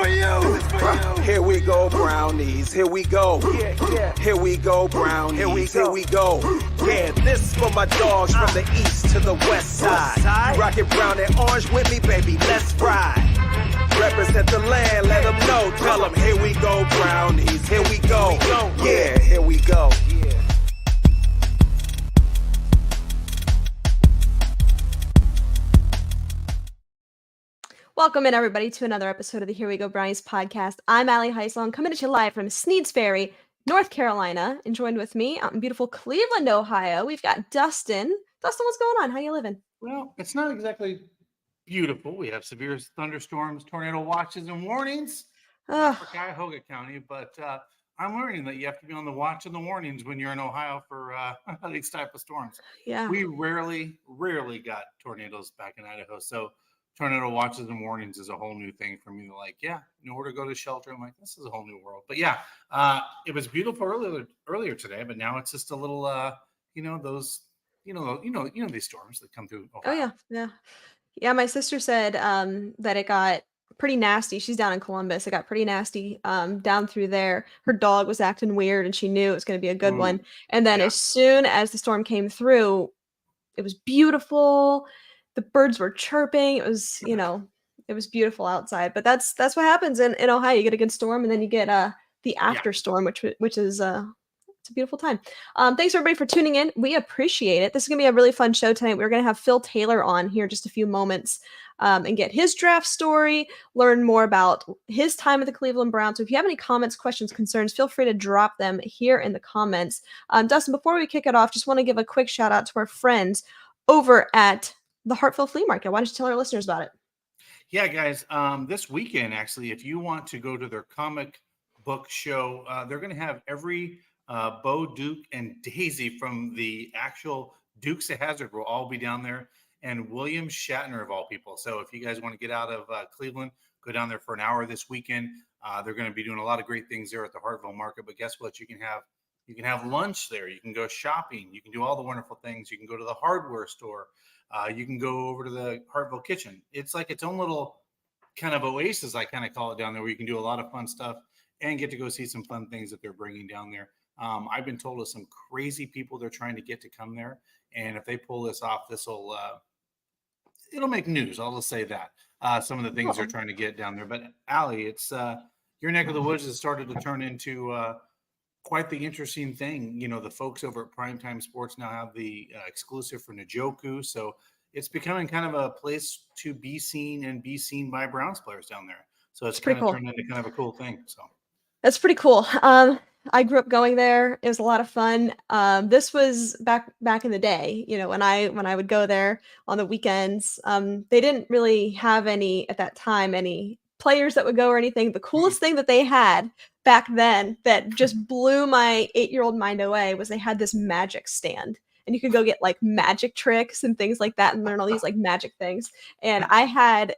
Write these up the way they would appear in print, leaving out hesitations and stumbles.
for you. Here we go, Brownies. Here we go. Here we go, Brownies. Here we go. Yeah, this for my dogs from the east to the west side. You rockin' brown and orange with me, baby. Let's ride. Represent the land, let them know. Tell them, here we go, Brownies. Here we go. Yeah, here we go. Welcome in, everybody, to another episode of the Here We Go Brownies podcast. I'm Allie Heisel, coming at you live from Sneads Ferry, North Carolina, and joined with me out in beautiful Cleveland, Ohio, we've got Dustin. Dustin, what's going on? How you living? Well, it's not exactly beautiful. We have severe thunderstorms, tornado watches, and warnings for Cuyahoga County, but I'm learning that you have to be on the watch and the warnings when you're in Ohio for these type of storms. Yeah. We rarely got tornadoes back in Idaho, so tornado watches and warnings is a whole new thing for me. Like, nowhere to go to shelter. I'm like, this is a whole new world. But yeah, it was beautiful earlier today, but now it's just a little, those, these storms that come through Ohio. Oh yeah. My sister said that it got pretty nasty. She's down in Columbus. It got pretty nasty down through there. Her dog was acting weird, and she knew it was going to be a good one. And then as soon as the storm came through, it was beautiful. The birds were chirping. It was, it was beautiful outside. But that's what happens in Ohio. You get a good storm, and then you get the after storm, which is it's a beautiful time. Thanks everybody for tuning in. We appreciate it. This is gonna be a really fun show tonight. We're gonna have Phil Taylor on here in just a few moments and get his draft story, learn more about his time with the Cleveland Browns. So if you have any comments, questions, concerns, feel free to drop them here in the comments. Dustin, before we kick it off, just want to give a quick shout out to our friends over at the Hartville Flea Market. Why don't you tell our listeners about it? Yeah, guys, this weekend, actually, if you want to go to their comic book show, they're going to have every Bo, Duke, and Daisy from the actual Dukes of Hazzard will all be down there, and William Shatner of all people. So if you guys want to get out of Cleveland, go down there for an hour this weekend. They're going to be doing a lot of great things there at the Hartville Market. But guess what? You can have lunch there. You can go shopping. You can do all the wonderful things. You can go to the hardware store. You can go over to the Hartville Kitchen. It's like its own little kind of oasis, I kind of call it, down there, where you can do a lot of fun stuff and get to go see some fun things that they're bringing down there. I've been told of some crazy people they're trying to get to come there. And if they pull this off, it'll make news. I'll just say that. Some of the things they're trying to get down there. But Allie, it's your neck of the woods has started to turn into quite the interesting thing. The folks over at Primetime Sports now have the exclusive for Njoku. So it's becoming kind of a place to be seen and be seen by Browns players down there. So it's kind of turned into kind of a cool thing. So that's pretty cool. I grew up going there. It was a lot of fun. This was back in the day, when I would go there on the weekends. They didn't really have any at that time, any players that would go or anything. The coolest thing that they had back then that just blew my 8-year-old mind away was they had this magic stand. And you could go get like magic tricks and things like that and learn all these like magic things. And I had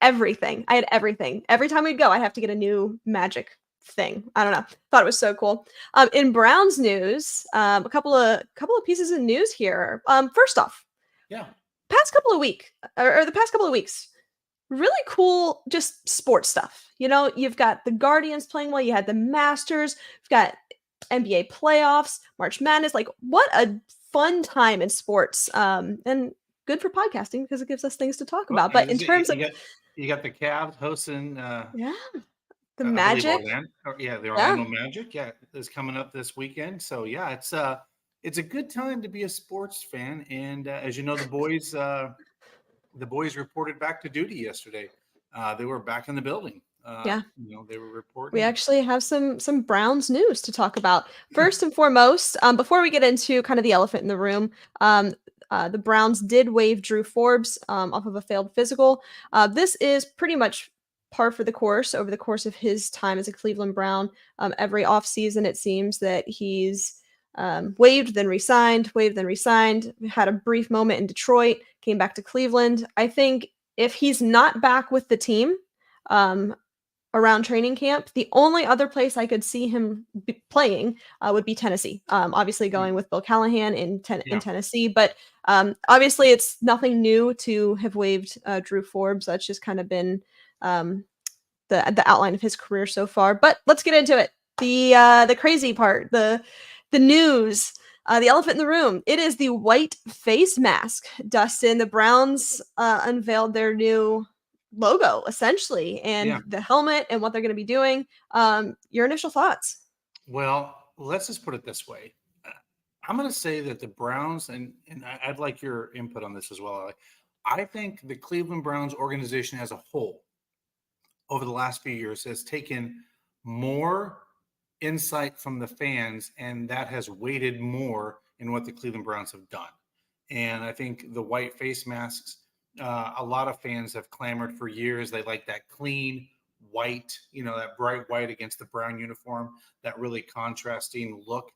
everything. Every time we'd go, I'd have to get a new magic thing. I don't know. Thought it was so cool. In Browns news, a couple of pieces of news here. First off, the past couple of weeks, really cool, just sports stuff. You've got the Guardians playing well. You had the Masters. You've got NBA playoffs, March Madness. Like, what a fun time in sports. And good for podcasting because it gives us things to talk about. But in terms of you got the Cavs hosting. The Magic. The Orlando Magic. Is coming up this weekend. So it's a good time to be a sports fan. And as you know, the boys reported back to duty yesterday. They were back in the building. They were reporting. We actually have some Browns news to talk about. First and foremost, before we get into kind of the elephant in the room, the Browns did waive Drew Forbes off of a failed physical. This is pretty much par for the course over the course of his time as a Cleveland Brown. Every offseason, it seems that he's waived, then resigned, had a brief moment in Detroit, came back to Cleveland. I think if he's not back with the team around training camp, the only other place I could see him playing would be Tennessee. Obviously going with Bill Callahan in Tennessee, but obviously it's nothing new to have waived Drew Forbes. That's just kind of been the outline of his career so far. But let's get into it. The crazy part, the news, the elephant in the room. It is the white face mask. Dustin, the Browns unveiled their new logo essentially, and the helmet and what they're going to be doing. Your initial thoughts? Well, let's just put it this way. I'm going to say that the Browns, and I'd like your input on this as well. I think the Cleveland Browns organization as a whole over the last few years has taken more insight from the fans, and that has weighted more in what the Cleveland Browns have done. And I think the white face masks, a lot of fans have clamored for years. They like that clean white, that bright white against the brown uniform, that really contrasting look.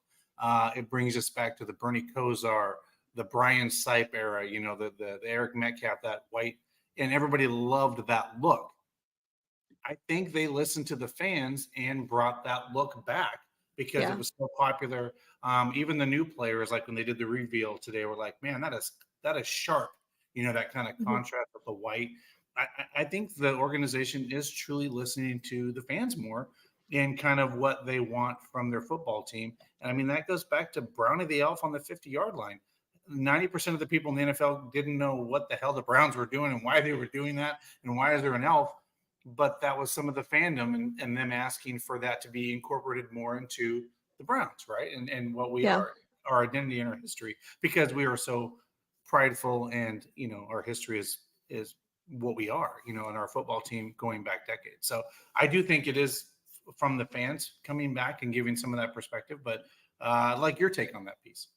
It brings us back to the Bernie Kosar, the Brian Sipe era, the Eric Metcalf, that white, and everybody loved that look. I think they listened to the fans and brought that look back because it was so popular. Even the new players, like when they did the reveal today, were like, man, that is sharp. That kind of contrast with the white. I think the organization is truly listening to the fans more and kind of what they want from their football team. And I mean, that goes back to Brownie the Elf on the 50-yard line. 90% of the people in the NFL didn't know what the hell the Browns were doing and why they were doing that and why is there an elf. But that was some of the fandom and them asking for that to be incorporated more into the Browns, right? And what we are, our identity and our history, because we are so prideful and, our history is what we are, and our football team going back decades. So I do think it is from the fans coming back and giving some of that perspective, but I'd like your take on that piece.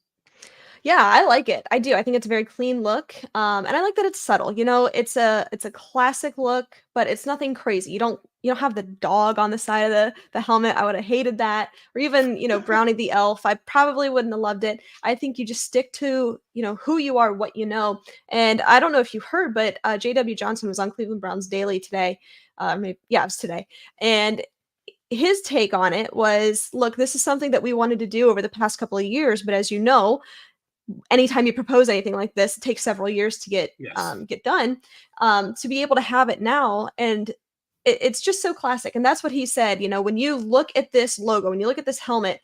Yeah, I like it. I do. I think it's a very clean look. And I like that it's subtle. It's a classic look, but it's nothing crazy. You don't have the dog on the side of the helmet. I would have hated that. Or even, Brownie the Elf. I probably wouldn't have loved it. I think you just stick to, who you are, what you know. And I don't know if you heard, but J.W. Johnson was on Cleveland Browns Daily today. It was today. And his take on it was, look, this is something that we wanted to do over the past couple of years, but as you know, anytime you propose anything like this, it takes several years to get done. To be able to have it now, and it's just so classic. And that's what he said. When you look at this logo, when you look at this helmet,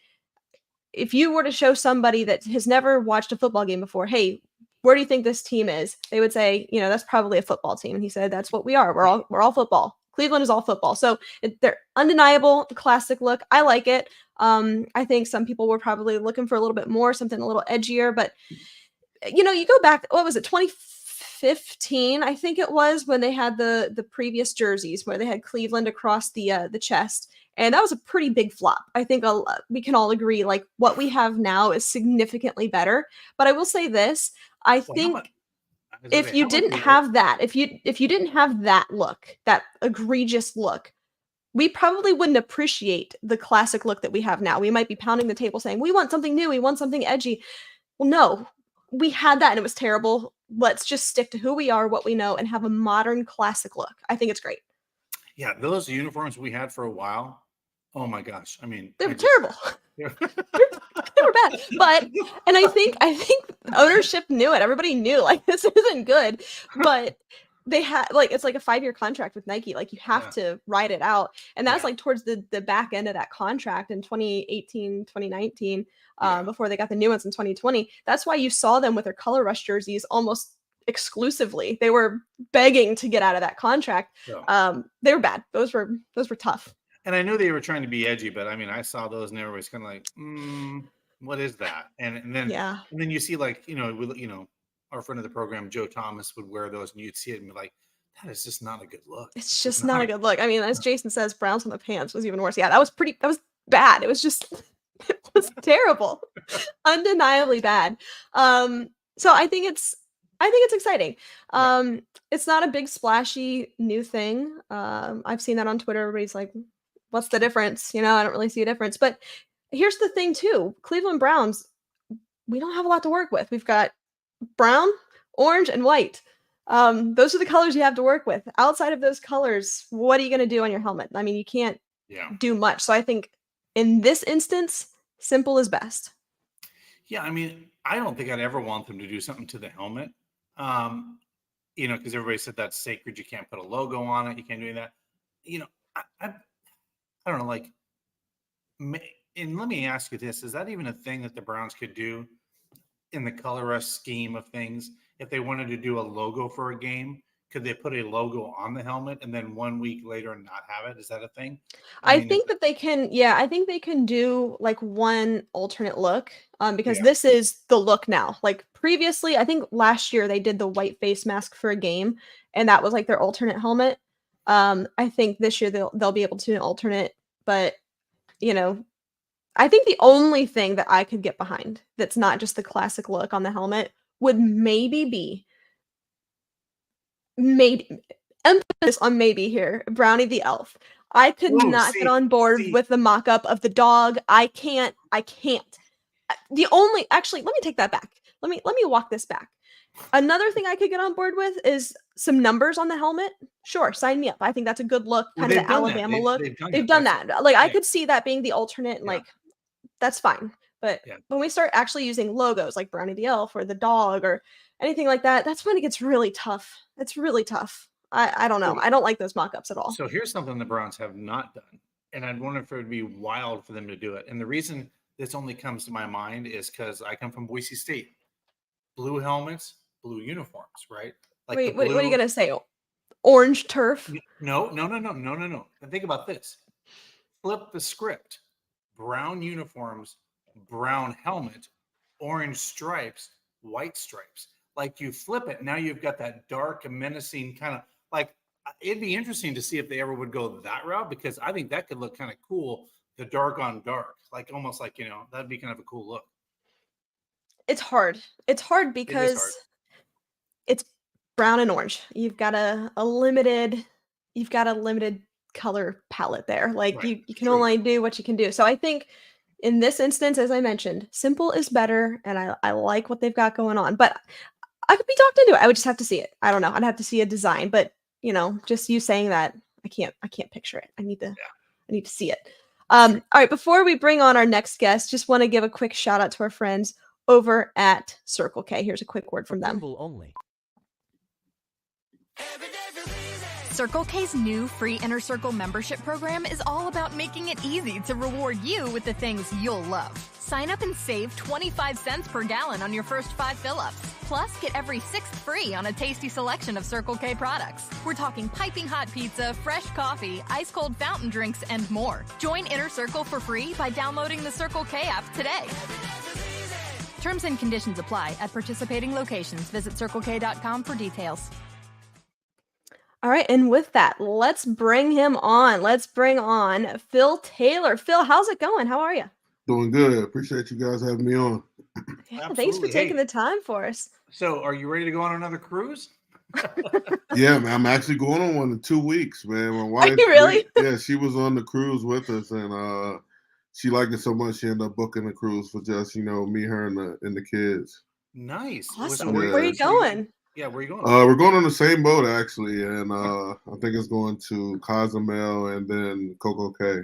if you were to show somebody that has never watched a football game before, hey, where do you think this team is? They would say, that's probably a football team. And he said, that's what we are. We're all football. Cleveland is all football. So they're undeniable, classic look. I like it. I think some people were probably looking for a little bit more, something a little edgier, but you go back, what was it, 2015, I think it was, when they had the previous jerseys where they had Cleveland across the chest. And that was a pretty big flop. I think we can all agree, like, what we have now is significantly better. But I will say this, I think if you didn't have that, if you didn't have that look, that egregious look, we probably wouldn't appreciate the classic look that we have now. We might be pounding the table saying, we want something new, we want something edgy. Well, no, we had that and it was terrible. Let's just stick to who we are, what we know, and have a modern classic look. I think it's great. Yeah, those uniforms we had for a while, oh my gosh. I mean, they were terrible. They were bad. But, and I think ownership knew it. Everybody knew, like, this isn't good. But they had, like, it's like a 5-year contract with Nike. Like, you have to ride it out. And that's like towards the back end of that contract in 2018, 2019, before they got the new ones in 2020. That's why you saw them with their color rush jerseys almost exclusively. They were begging to get out of that contract. They were bad. Those were tough. And I knew they were trying to be edgy, but I mean, I saw those and everybody's kind of like, what is that? And then you see, like, our friend of the program, Joe Thomas, would wear those and you'd see it and be like, that is just not a good look. It's just not a good look. I mean, as Jason says, Browns on the pants was even worse. Yeah, that was bad. It was terrible. Undeniably bad. So I think it's exciting. It's not a big splashy new thing. I've seen that on Twitter. Everybody's like, what's the difference? I don't really see a difference. But here's the thing too. Cleveland Browns, we don't have a lot to work with. We've got brown, orange, and white. Those are the colors you have to work with. Outside of those colors, what are you going to do on your helmet? I mean, you can't do much. So I think in this instance, simple is best. Yeah, I mean, I don't think I'd ever want them to do something to the helmet. Because everybody said that's sacred. You can't put a logo on it. You can't do that. I don't know, like, and let me ask you this: is that even a thing that the Browns could do in the color rush scheme of things? If they wanted to do a logo for a game, could they put a logo on the helmet and then 1 week later not have it? Is that a thing? I I mean, is think that they can, yeah, I think they can do like one alternate look, because yeah, this is the look now. Like previously, I think last year they did the white face mask for a game, and that was like their alternate helmet. I think this year they'll be able to do an alternate, but you know, I think the only thing that I could get behind that's not just the classic look on the helmet would maybe be maybe emphasis on maybe here, Brownie the elf. I could oh, not get on board see, with the mock-up of the dog. I can't. The only actually, let me take that back. Let me walk this back. Another thing I could get on board with is some numbers on the helmet. Sure, sign me up. I think that's a good look, well, kind of they've the done that. Alabama look. They've done They've that. done That's that. Like, I yeah, could see that being the alternate, and, yeah, like, that's fine. But yeah. when we start actually using logos like Brownie the Elf or the dog or anything like that, that's when it gets really tough. It's really tough. I don't know. So, I don't like those mock-ups at all. so here's something the Browns have not done, and I'd wonder if it would be wild for them to do it. And the reason this only comes to my mind is because I come from Boise State. Blue helmets, blue uniforms, right? Like the Wait, what are you blue. gonna say? Orange turf? No, no, no, no, no, no, no. And think about this. Flip the script. Brown uniforms, brown helmet, orange stripes, white stripes. Like you flip it, now you've got that dark, menacing kind of like it'd be interesting to see if they ever would go that route because I think that could look kind of cool. The dark on dark, like almost like, that'd be kind of a cool look. It's hard. It's hard It is hard. because it's brown and orange. You've got a limited color palette there. Like Right. you can True. only do what you can do. So I think in this instance, as I mentioned, simple is better, and I like what they've got going on. But I could be talked into it. I would just have to see it. I don't know. I'd have to see a design. But just you saying that, I can't picture it. I need to see it. Sure. All right, before we bring on our next guest, just want to give a quick shout out to our friends over at Circle K. Here's a quick word from them. Approval only. Circle K's new free Inner Circle membership program is all about making it easy to reward you with the things you'll love. Sign up and save 25 cents per gallon on your first 5 fill-ups. Plus, get every 6th free on a tasty selection of Circle K products. We're talking piping hot pizza, fresh coffee, ice-cold fountain drinks, and more. Join Inner Circle for free by downloading the Circle K app today. Terms and conditions apply at participating locations. Visit CircleK.com for details. All right, and with that, let's bring him on. Let's bring on Phil Taylor. Phil, how's it going? How are you? Doing good. Appreciate you guys having me on. Yeah, thanks for Absolutely. taking Hey. the time for us. So, are you ready to go on another cruise? Yeah, man, I'm actually going on one in 2 weeks, man. My wife, you really? yeah, she was on the cruise with us, and she liked it so much she ended up booking the cruise for just me, her, and the kids. Nice. Awesome. where Where are you going? Yeah, where are you going? We're going on the same boat actually, and I think it's going to Cozumel and then Coco Cay.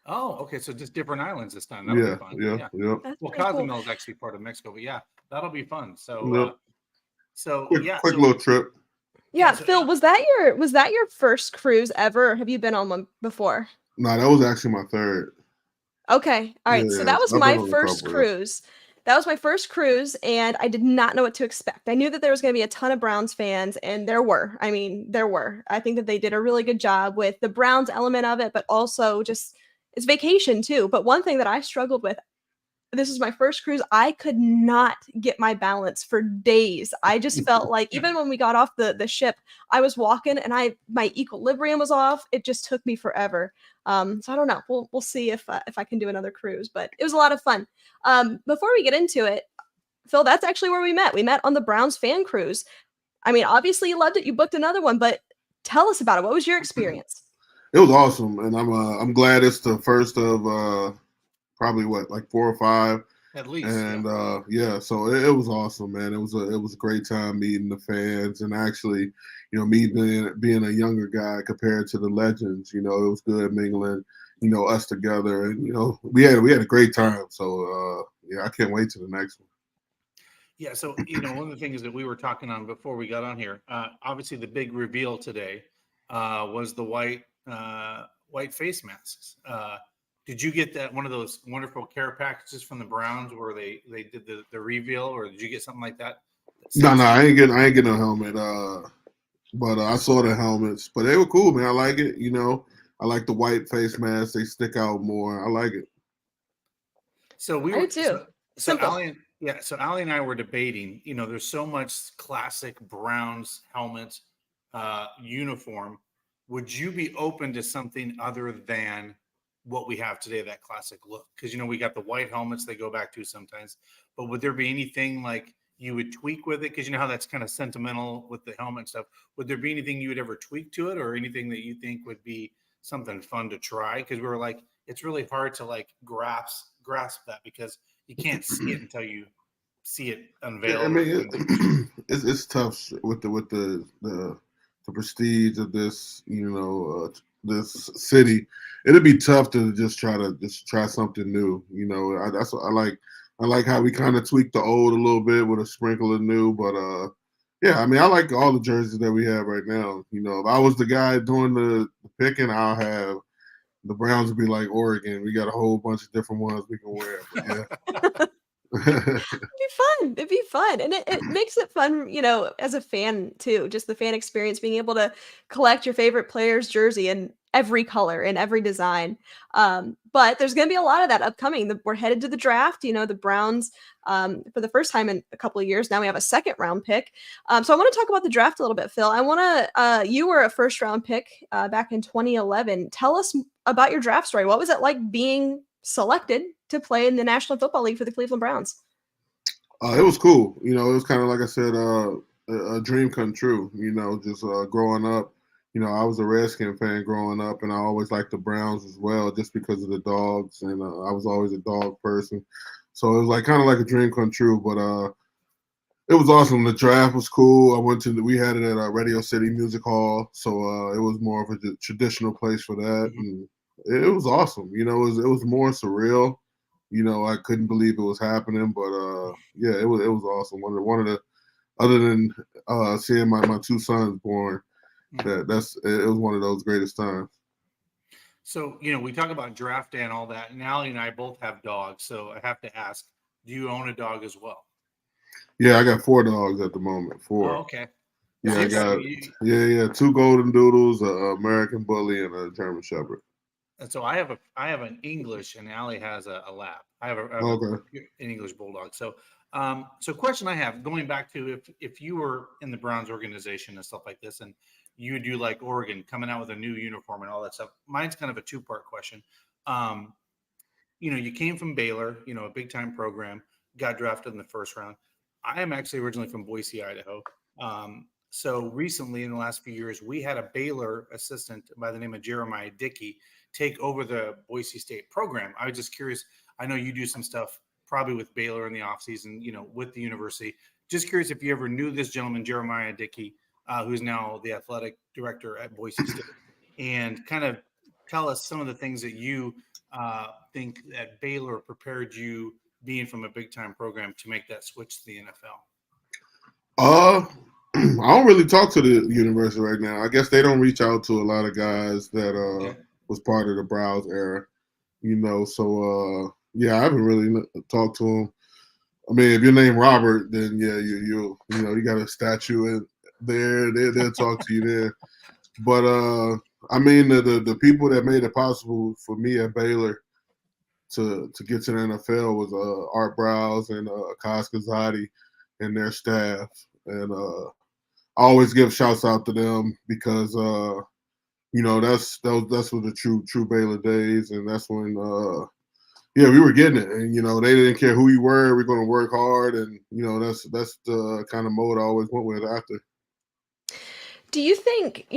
Oh, okay. So just different islands this time. That'll Yeah, be fun. yeah. That's Well, pretty cool. Cozumel is actually part of Mexico, but yeah, that'll be fun. So, Yep. Quick little trip. Yeah, so- Phil, was that your first cruise ever, or have you been on one before? No, that was actually my third. Okay. All right. So Yeah, that was I've my been on a first couple, yeah. cruise. That was my first cruise, and I did not know what to expect. I knew that there was going to be a ton of Browns fans, and there were. I mean, there were. I think that they did a really good job with the Browns element of it, but also just it's vacation too. But one thing that I struggled with, this was my first cruise, I could not get my balance for days. I just felt like even when we got off the ship, I was walking and my equilibrium was off. It just took me forever. So I don't know. We'll see if I can do another cruise, but it was a lot of fun. Before we get into it, Phil, that's actually where we met. We met on the Browns fan cruise. I mean, obviously you loved it. You booked another one, but tell us about it. What was your experience? It was awesome, and I'm glad it's the first of probably like 4 or 5. At least. And yeah, so it was awesome, man. It was a great time meeting the fans and actually, me being a younger guy compared to the legends. It was good mingling, us together, and we had a great time. So yeah, I can't wait to the next one. Yeah. So one of the things that we were talking on before we got on here, obviously the big reveal today was the white white face masks. Did you get that one of those wonderful care packages from the Browns where they did the reveal, or did you get something like that? No, I ain't getting no helmet. But I saw the helmets, but they were cool, man. I like it. I like the white face masks. They stick out more. I like it. So we I were do too. so Simple. Allie and I were debating. There's so much classic Browns helmet uniform. Would you be open to something other than what we have today, that classic look? Because we got the white helmets they go back to sometimes, but would there be anything like you would tweak with it? Because how that's kind of sentimental with the helmet stuff. Would there be anything you would ever tweak to it, or anything that you think would be something fun to try? Because we were like, it's really hard to like grasp that because you can't see it until you see it unveiled. I mean, it's tough with the prestige of this, this city. It'd be tough to just try something new. That's what I like. I like how we kind of tweaked the old a little bit with a sprinkle of new, but yeah, I mean, I like all the jerseys that we have right now. If I was the guy doing the picking, I'll have the Browns would be like Oregon. We got a whole bunch of different ones we can wear. But yeah. It'd be fun. And it makes it fun, as a fan too, just the fan experience, being able to collect your favorite player's jersey in every color and every design. But there's going to be a lot of that upcoming. We're headed to the draft. The Browns, for the first time in a couple of years now, we have a second round pick. So I want to talk about the draft a little bit, Phil. I want to, you were a first round pick back in 2011. Tell us about your draft story. What was it like being selected to play in the National Football League for the Cleveland Browns? It was cool. It was kind of, like I said, a dream come true, just growing up. I was a Redskin fan growing up, and I always liked the Browns as well, just because of the dogs, and I was always a dog person. So it was like kind of like a dream come true. But it was awesome. The draft was cool. We had it at Radio City Music Hall, so it was more of a traditional place for that, and it was awesome. It was more surreal. I couldn't believe it was happening, but yeah, it was awesome. One of the other than seeing my two sons born, it was one of those greatest times. So we talk about draft day and all that, and Allie and I both have dogs, so I have to ask: do you own a dog as well? Yeah, I got 4 dogs at the moment. 4. Oh, okay. Yeah, I got 2 golden doodles, an American bully, and a German Shepherd. And so I have an English, and Allie has a lab. I have an English bulldog. So, so question I have, going back to if you were in the Browns organization and stuff like this, and you do like Oregon coming out with a new uniform and all that stuff. Mine's kind of a 2-part question. You came from Baylor, a big time program, got drafted in the first round. I am actually originally from Boise, Idaho. So recently, in the last few years, we had a Baylor assistant by the name of Jeremiah Dickey take over the Boise State program. I was just curious. I know you do some stuff probably with Baylor in the offseason, with the university. Just curious if you ever knew this gentleman, Jeremiah Dickey, who's now the athletic director at Boise State, and kind of tell us some of the things that you think that Baylor prepared you, being from a big-time program, to make that switch to the NFL. I don't really talk to the university right now. I guess they don't reach out to a lot of guys that was part of the Browns era, So yeah, I haven't really talked to them. I mean, if your name Robert, then yeah, you got a statue in there. They'll talk to you there. But I mean, the people that made it possible for me at Baylor to get to the NFL was Art Browse and Kaz Kazadi and their staff, and I always give shouts out to them because that's what the true Baylor days, and that's when we were getting it, and they didn't care who you were. We're going to work hard, and that's the kind of mode I always went with after. Do you think,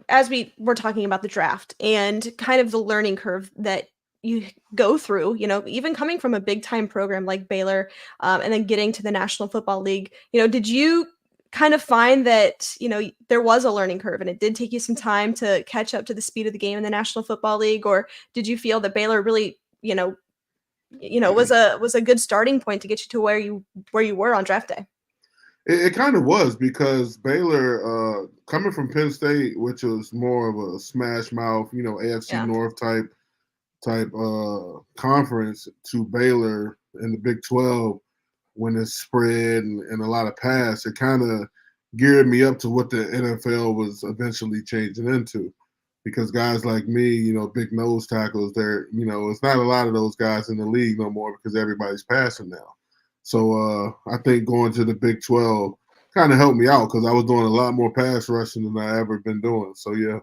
as we were talking about the draft and kind of the learning curve that you go through, even coming from a big time program like Baylor, and then getting to the National Football League, did you kind of find that, there was a learning curve and it did take you some time to catch up to the speed of the game in the National Football League? Or did you feel that Baylor really, was a good starting point to get you to where you were on draft day? It kind of was because Baylor, coming from Penn State, which was more of a smash mouth, AFC Yeah. North type conference, to Baylor in the Big 12 when it's spread and a lot of pass, it kind of geared me up to what the NFL was eventually changing into. Because guys like me, big nose tackles, it's not a lot of those guys in the league no more because everybody's passing now. So I think going to the Big 12 kind of helped me out because I was doing a lot more pass rushing than I ever been doing. So yeah.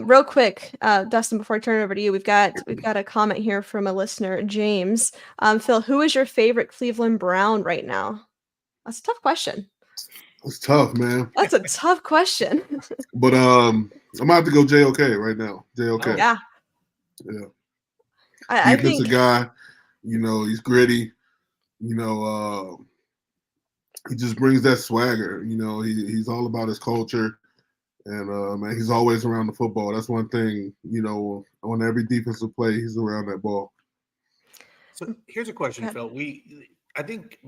Real quick, Dustin, before I turn it over to you, we've got a comment here from a listener, James. Phil, who is your favorite Cleveland Brown right now? That's a tough question. It's tough, man. That's a tough question. But I'm gonna have to go JOK right now. JOK. Oh. Yeah. Yeah. I Defensive think guy, he's gritty, he just brings that swagger. He's all about his culture. And man, he's always around the football. That's one thing, on every defensive play, he's around that ball. So here's a question, Phil. I think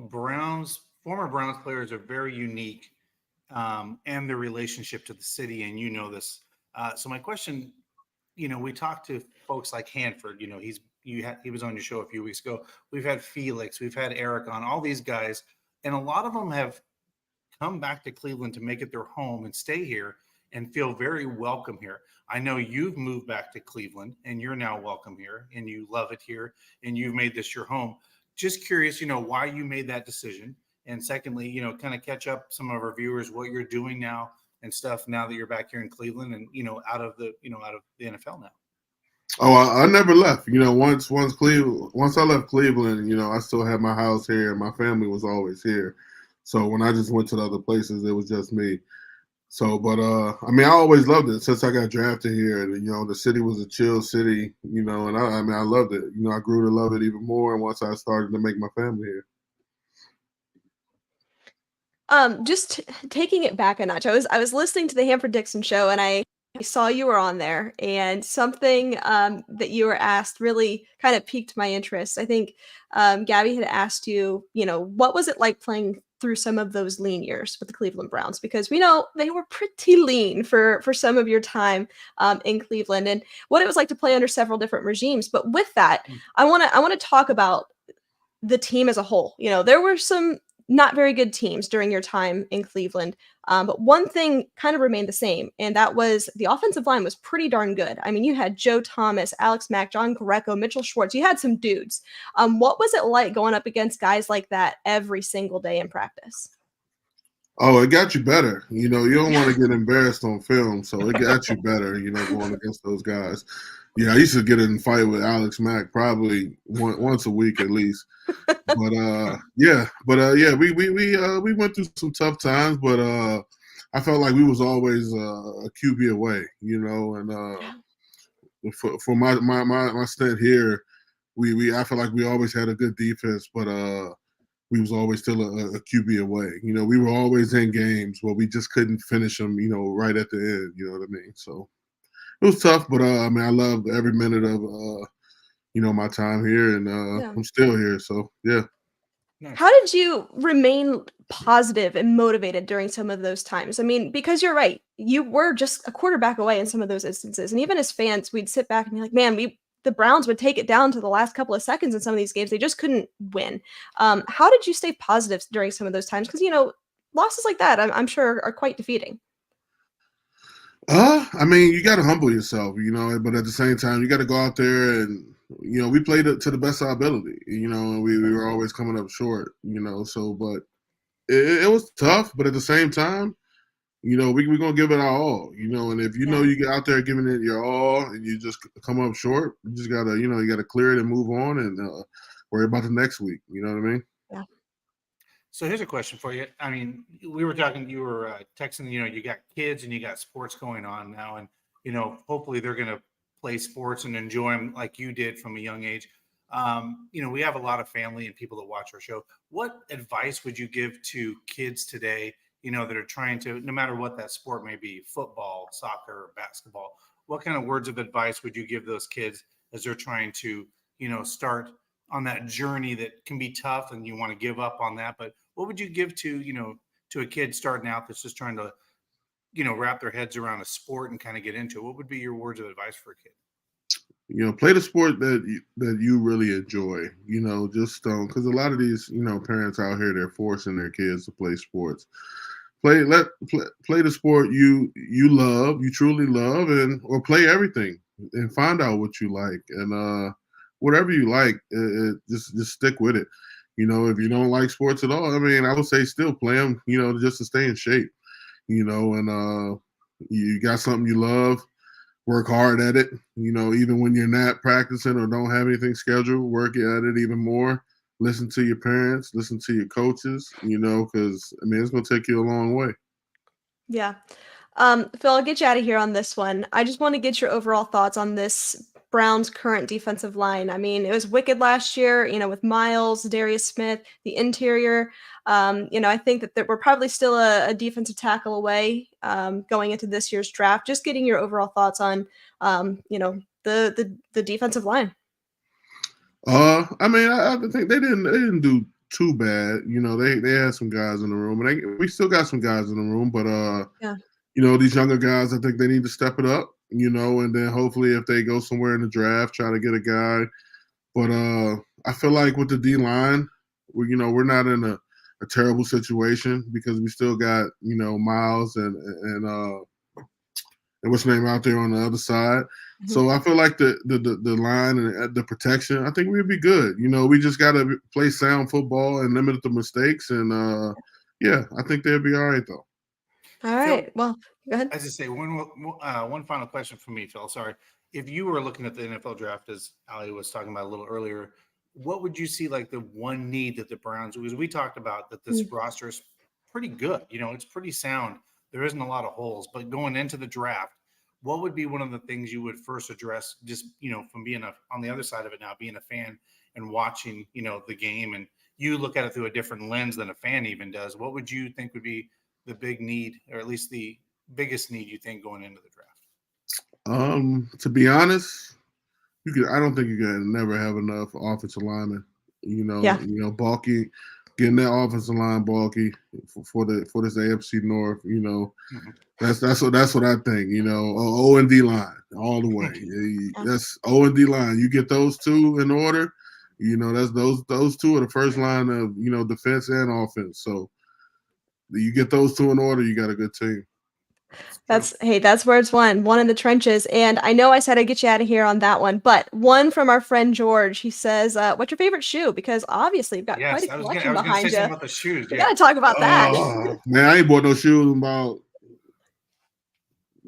former Browns players are very unique, and their relationship to the city, and this. So my question, we talked to folks like Hanford. He was on your show a few weeks ago. We've had Felix, we've had Eric on, all these guys, and a lot of them have come back to Cleveland to make it their home and stay here and feel very welcome here. I know you've moved back to Cleveland and you're now welcome here and you love it here and you've made this your home. Just curious, why you made that decision. And secondly, kind of catch up some of our viewers, what you're doing now and stuff now that you're back here in Cleveland and, out of the NFL now. Oh, I never left. Once I left Cleveland, I still had my house here and my family was always here. So when I just went to the other places, it was just me. So, but I always loved it since I got drafted here. And the city was a chill city, and I loved it. I grew to love it even more. And once I started to make my family here. Just taking it back a notch. I was listening to the Hanford Dixon show and I saw you were on there and something that you were asked really kind of piqued my interest. I think Gabby had asked you, what was it like playing through some of those lean years with the Cleveland Browns? Because we know they were pretty lean for some of your time in Cleveland and what it was like to play under several different regimes. But with that, I want to talk about the team as a whole. There were some not very good teams during your time in Cleveland. But one thing kind of remained the same, and that was the offensive line was pretty darn good. I mean, you had Joe Thomas, Alex Mack, John Greco, Mitchell Schwartz. You had some dudes. What was it like going up against guys like that every single day in practice? Oh, it got you better. You don't want to get embarrassed on film, so it got you better, going against those guys. Yeah, I used to get in a fight with Alex Mack probably once a week at least. But we went through some tough times, but I felt like we was always a QB away, and for my stint here, I feel like we always had a good defense, but we was always still a QB away. We were always in games where we just couldn't finish them, right at the end. You know what I mean? So it was tough, but I loved every minute of my time here, and I'm still here. So yeah. Nice. How did you remain positive and motivated during some of those times? I mean, because you're right, you were just a quarterback away in some of those instances, and even as fans, we'd sit back and be like, "Man, the Browns would take it down to the last couple of seconds in some of these games. They just couldn't win." How did you stay positive during some of those times? Because losses like that, I'm sure, are quite defeating. You got to humble yourself, but at the same time, you got to go out there and, we played it to the best of our ability, and we were always coming up short, so, but it was tough, but at the same time, we're going to give it our all, and if you get out there giving it your all and you just come up short, you just got to, you got to clear it and move on and worry about the next week. You know what I mean? Yeah. So here's a question for you. I mean, we were talking, you were texting, you got kids and you got sports going on now, and, hopefully they're going to play sports and enjoy them like you did from a young age. We have a lot of family and people that watch our show. What advice would you give to kids today, that are trying to, no matter what that sport may be, football, soccer, basketball, what kind of words of advice would you give those kids as they're trying to, start on that journey that can be tough and you want to give up on that, but what would you give to, to a kid starting out that's just trying to, wrap their heads around a sport and kind of get into it? What would be your words of advice for a kid? Play the sport that you really enjoy. Just because a lot of these parents out here, they're forcing their kids to play sports. Play the sport you love, you truly love, or play everything and find out what you like, and whatever you like, just stick with it. If you don't like sports at all, I mean, I would say still play them, just to stay in shape. And you got something you love, work hard at it. Even when you're not practicing or don't have anything scheduled, work at it even more. Listen to your parents, listen to your coaches, because I mean, it's going to take you a long way. Yeah. Phil, I'll get you out of here on this one. I just want to get your overall thoughts on this Browns' current defensive line. I mean, it was wicked last year, with Miles, Darius Smith, the interior. I think that we're probably still a defensive tackle away going into this year's draft. Just getting your overall thoughts on, the defensive line. I mean, I think they didn't do too bad. They had some guys in the room, and we still got some guys in the room. But Yeah. These younger guys, I think they need to step it up. And then hopefully, if they go somewhere in the draft, try to get a guy. But I feel like with the D line, we're not in a terrible situation because we still got Miles and what's the name out there on the other side. Mm-hmm. So I feel like the line and the protection, I think we'd be good. We just got to play sound football and limit the mistakes. And I think they'll be all right though. All right. Phil, well, go ahead. As I say, one final question from me, Phil. Sorry. If you were looking at the NFL draft, as Ali was talking about a little earlier, what would you see like the one need that the Browns, because we talked about that this roster is pretty good. It's pretty sound. There isn't a lot of holes, but going into the draft, what would be one of the things you would first address just, from being on the other side of it now, being a fan and watching, the game, and you look at it through a different lens than a fan even does. What would you think would be the big need, or at least the biggest need you think going into the draft? To be honest, I don't think you can never have enough offensive linemen. Bulky, getting that offensive line bulky for this AFC North. Mm-hmm. That's what I think. O and D line all the way. That's O and D line. You get those two in order. That's those two are the first line of defense and offense. So you get those two in order, you got a good team. That's where it's won. One in the trenches. And I know I said I'd get you out of here on that one, but one from our friend George. He says, what's your favorite shoe? Because obviously you've got quite a collection behind you. About the shoes. We got to talk about that. Man, I ain't bought no shoes about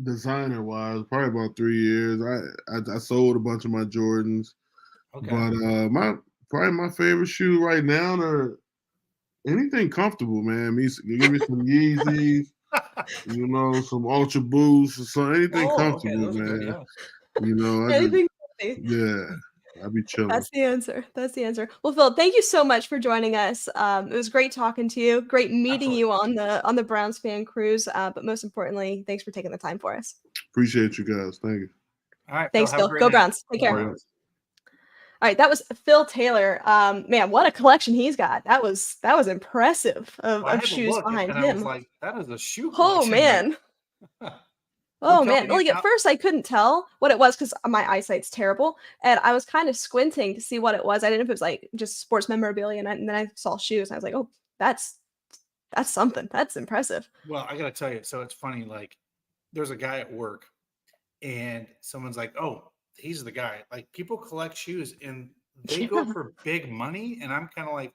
designer wise, probably about 3 years. I sold a bunch of my Jordans. Okay. But my favorite shoe right now are anything comfortable, man. Give me some Yeezys. Some Ultra Boosts or something. Anything comfortable, man. Good, anything. I'd be chilling. That's the answer. Well, Phil, thank you so much for joining us. It was great talking to you. Great meeting you on the Browns fan cruise. But most importantly, thanks for taking the time for us. Appreciate you guys. Thank you. All right. Thanks, Phil. Go Browns. Take care. All right, that was Phil Taylor. Man, what a collection he's got. That was impressive of shoes behind him. I was like, that is a shoe collection. Oh man. Oh man. Like at first I couldn't tell what it was because my eyesight's terrible. And I was kind of squinting to see what it was. I didn't know if it was like just sports memorabilia. And then I saw shoes and I was like, oh, that's something. That's impressive. Well, I gotta tell you, so it's funny, like there's a guy at work and someone's like, oh, he's the guy. Like people collect shoes and they go for big money. And I'm kind of like,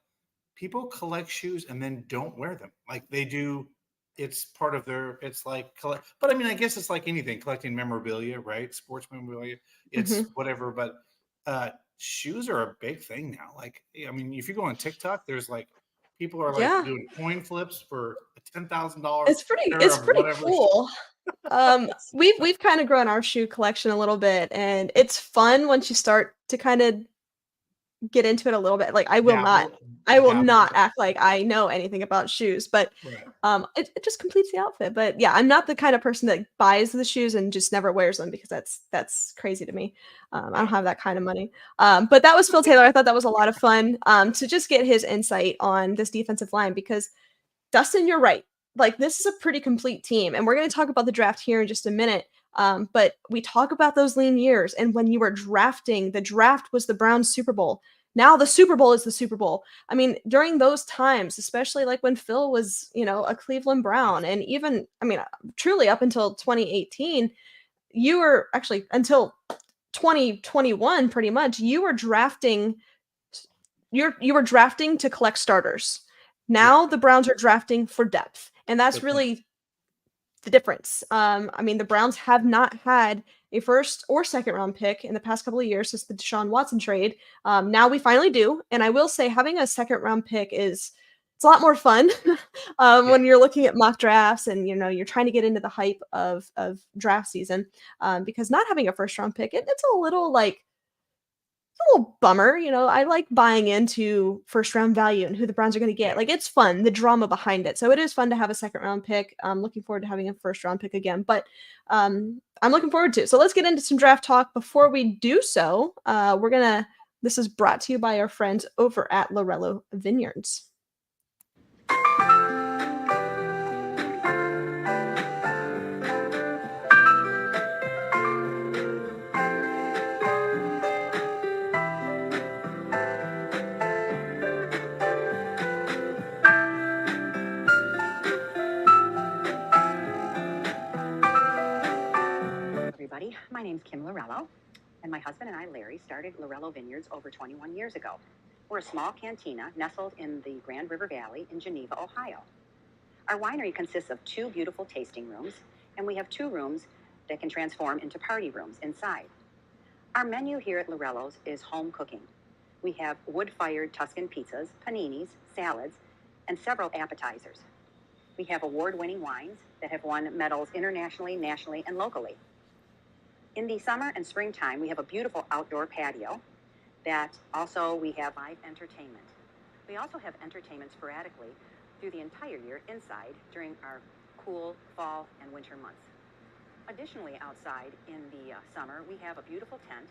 people collect shoes and then don't wear them. Like they do. It's part of it's like, but I mean, I guess it's like anything, collecting memorabilia, right? Sports memorabilia, it's whatever. But shoes are a big thing now. Like, I mean, if you go on TikTok, there's like, people are like doing coin flips for $10,000. It's pretty cool. We've kind of grown our shoe collection a little bit, and it's fun once you start to kind of get into it a little bit. Like I will Dabble. not act like I know anything about shoes, but Right. it just completes the outfit. But yeah, I'm not the kind of person that buys the shoes and just never wears them because that's crazy to me. I don't have that kind of money. But that was Phil Taylor. I thought that was a lot of fun to just get his insight on this defensive line because Dustin, you're right. Like this is a pretty complete team, and we're going to talk about the draft here in just a minute. But we talk about those lean years, and when you were drafting, the draft was the Browns Super Bowl. Now the Super Bowl is the Super Bowl. I mean, during those times, especially like when Phil was, a Cleveland Brown, and even, I mean, truly up until 2018, you were actually until 2021, pretty much, you were drafting. You were drafting to collect starters. Now the Browns are drafting for depth, and that's Good point. really the difference. I mean, the Browns have not had a first or second round pick in the past couple of years since the Deshaun Watson trade. Now we finally do, and I will say having a second round pick it's a lot more fun when you're looking at mock drafts and you're trying to get into the hype of draft season because not having a first round pick it's a little bummer. I like buying into first round value and who the Browns are going to get. Like it's fun, the drama behind it. So it is fun to have a second round pick. I'm looking forward to having a first round pick again, but I'm looking forward to it. So let's get into some draft talk. Before we do so, this is brought to you by our friends over at Lorello Vineyards. Everybody, my name's Kim Lorello, and my husband and I, Larry, started Lorello Vineyards over 21 years ago. We're a small cantina nestled in the Grand River Valley in Geneva, Ohio. Our winery consists of 2 beautiful tasting rooms, and we have 2 rooms that can transform into party rooms inside. Our menu here at Lorello's is home cooking. We have wood-fired Tuscan pizzas, paninis, salads, and several appetizers. We have award-winning wines that have won medals internationally, nationally, and locally. In the summer and springtime, we have a beautiful outdoor patio that also we have live entertainment. We also have entertainment sporadically through the entire year inside during our cool fall and winter months. Additionally, outside in the summer, we have a beautiful tent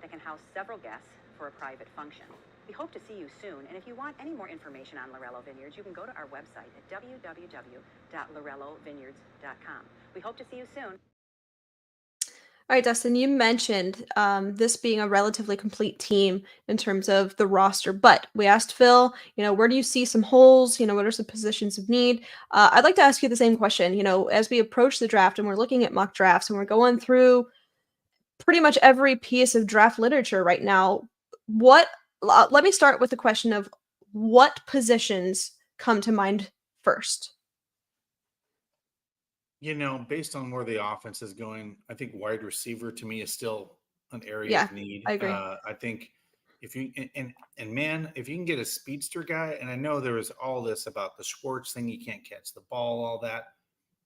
that can house several guests for a private function. We hope to see you soon, and if you want any more information on Lorello Vineyards, you can go to our website at www.lorellovineyards.com. We hope to see you soon. All right, Dustin, you mentioned this being a relatively complete team in terms of the roster, but we asked Phil, where do you see some holes? What are some positions of need? I'd like to ask you the same question. As we approach the draft and we're looking at mock drafts and we're going through pretty much every piece of draft literature right now, let me start with the question of what positions come to mind first? Based on where the offense is going, I think wide receiver to me is still an area Yeah, of need. I agree. I think if you and man, if you can get a speedster guy, and I know there was all this about the Schwartz thing, you can't catch the ball, all that.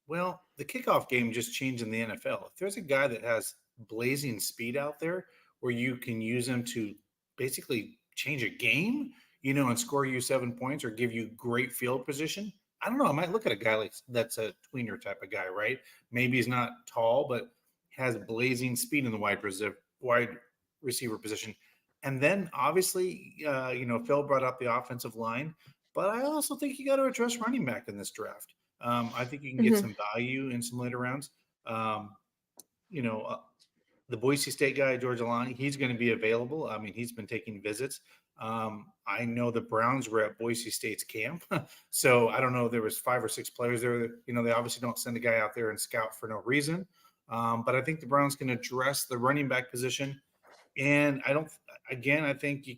Well, the kickoff game just changed in the NFL. If there's a guy that has blazing speed out there where you can use him to basically change a game, and score you 7 points or give you great field position, I don't know. I might look at a guy like that's a tweener type of guy, right? Maybe he's not tall, but has blazing speed in the wide receiver position. And then obviously, Phil brought up the offensive line, but I also think you got to address running back in this draft. I think you can get some value in some later rounds. The Boise State guy, George Alani, he's going to be available. I mean, he's been taking visits. I know the Browns were at Boise State's camp. So I don't know, there was 5 or 6 players there. They obviously don't send a guy out there and scout for no reason. But I think the Browns can address the running back position. And I think you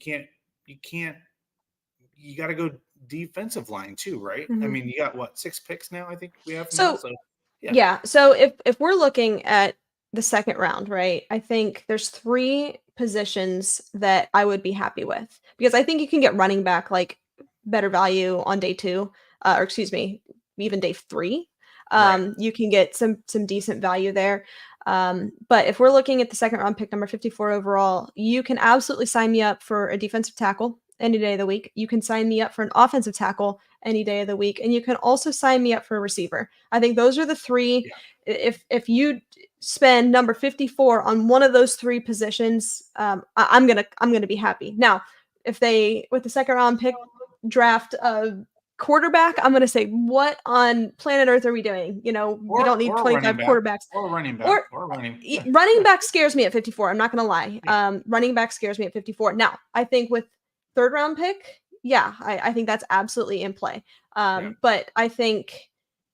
got to go defensive line too, right? I mean, you got 6 picks now, I think we have. So if we're looking at the second round, right, I think there's 3 positions that I would be happy with because I think you can get running back like better value on day 2, or excuse me, even day 3. Right. You can get some decent value there. But if we're looking at the second round pick, number 54 overall, you can absolutely sign me up for a defensive tackle any day of the week. You can sign me up for an offensive tackle any day of the week, and you can also sign me up for a receiver. I think those are the three. If you spend number 54 on one of those three positions, I'm gonna be happy. Now, if they with the second round pick draft quarterback, I'm gonna say, what on planet Earth are we doing? We don't need or 25 quarterbacks. or running back, Or running. running back scares me at 54. I'm not gonna lie. Yeah. Running back scares me at 54. Now, I think with third round pick, yeah, I think that's absolutely in play. But I think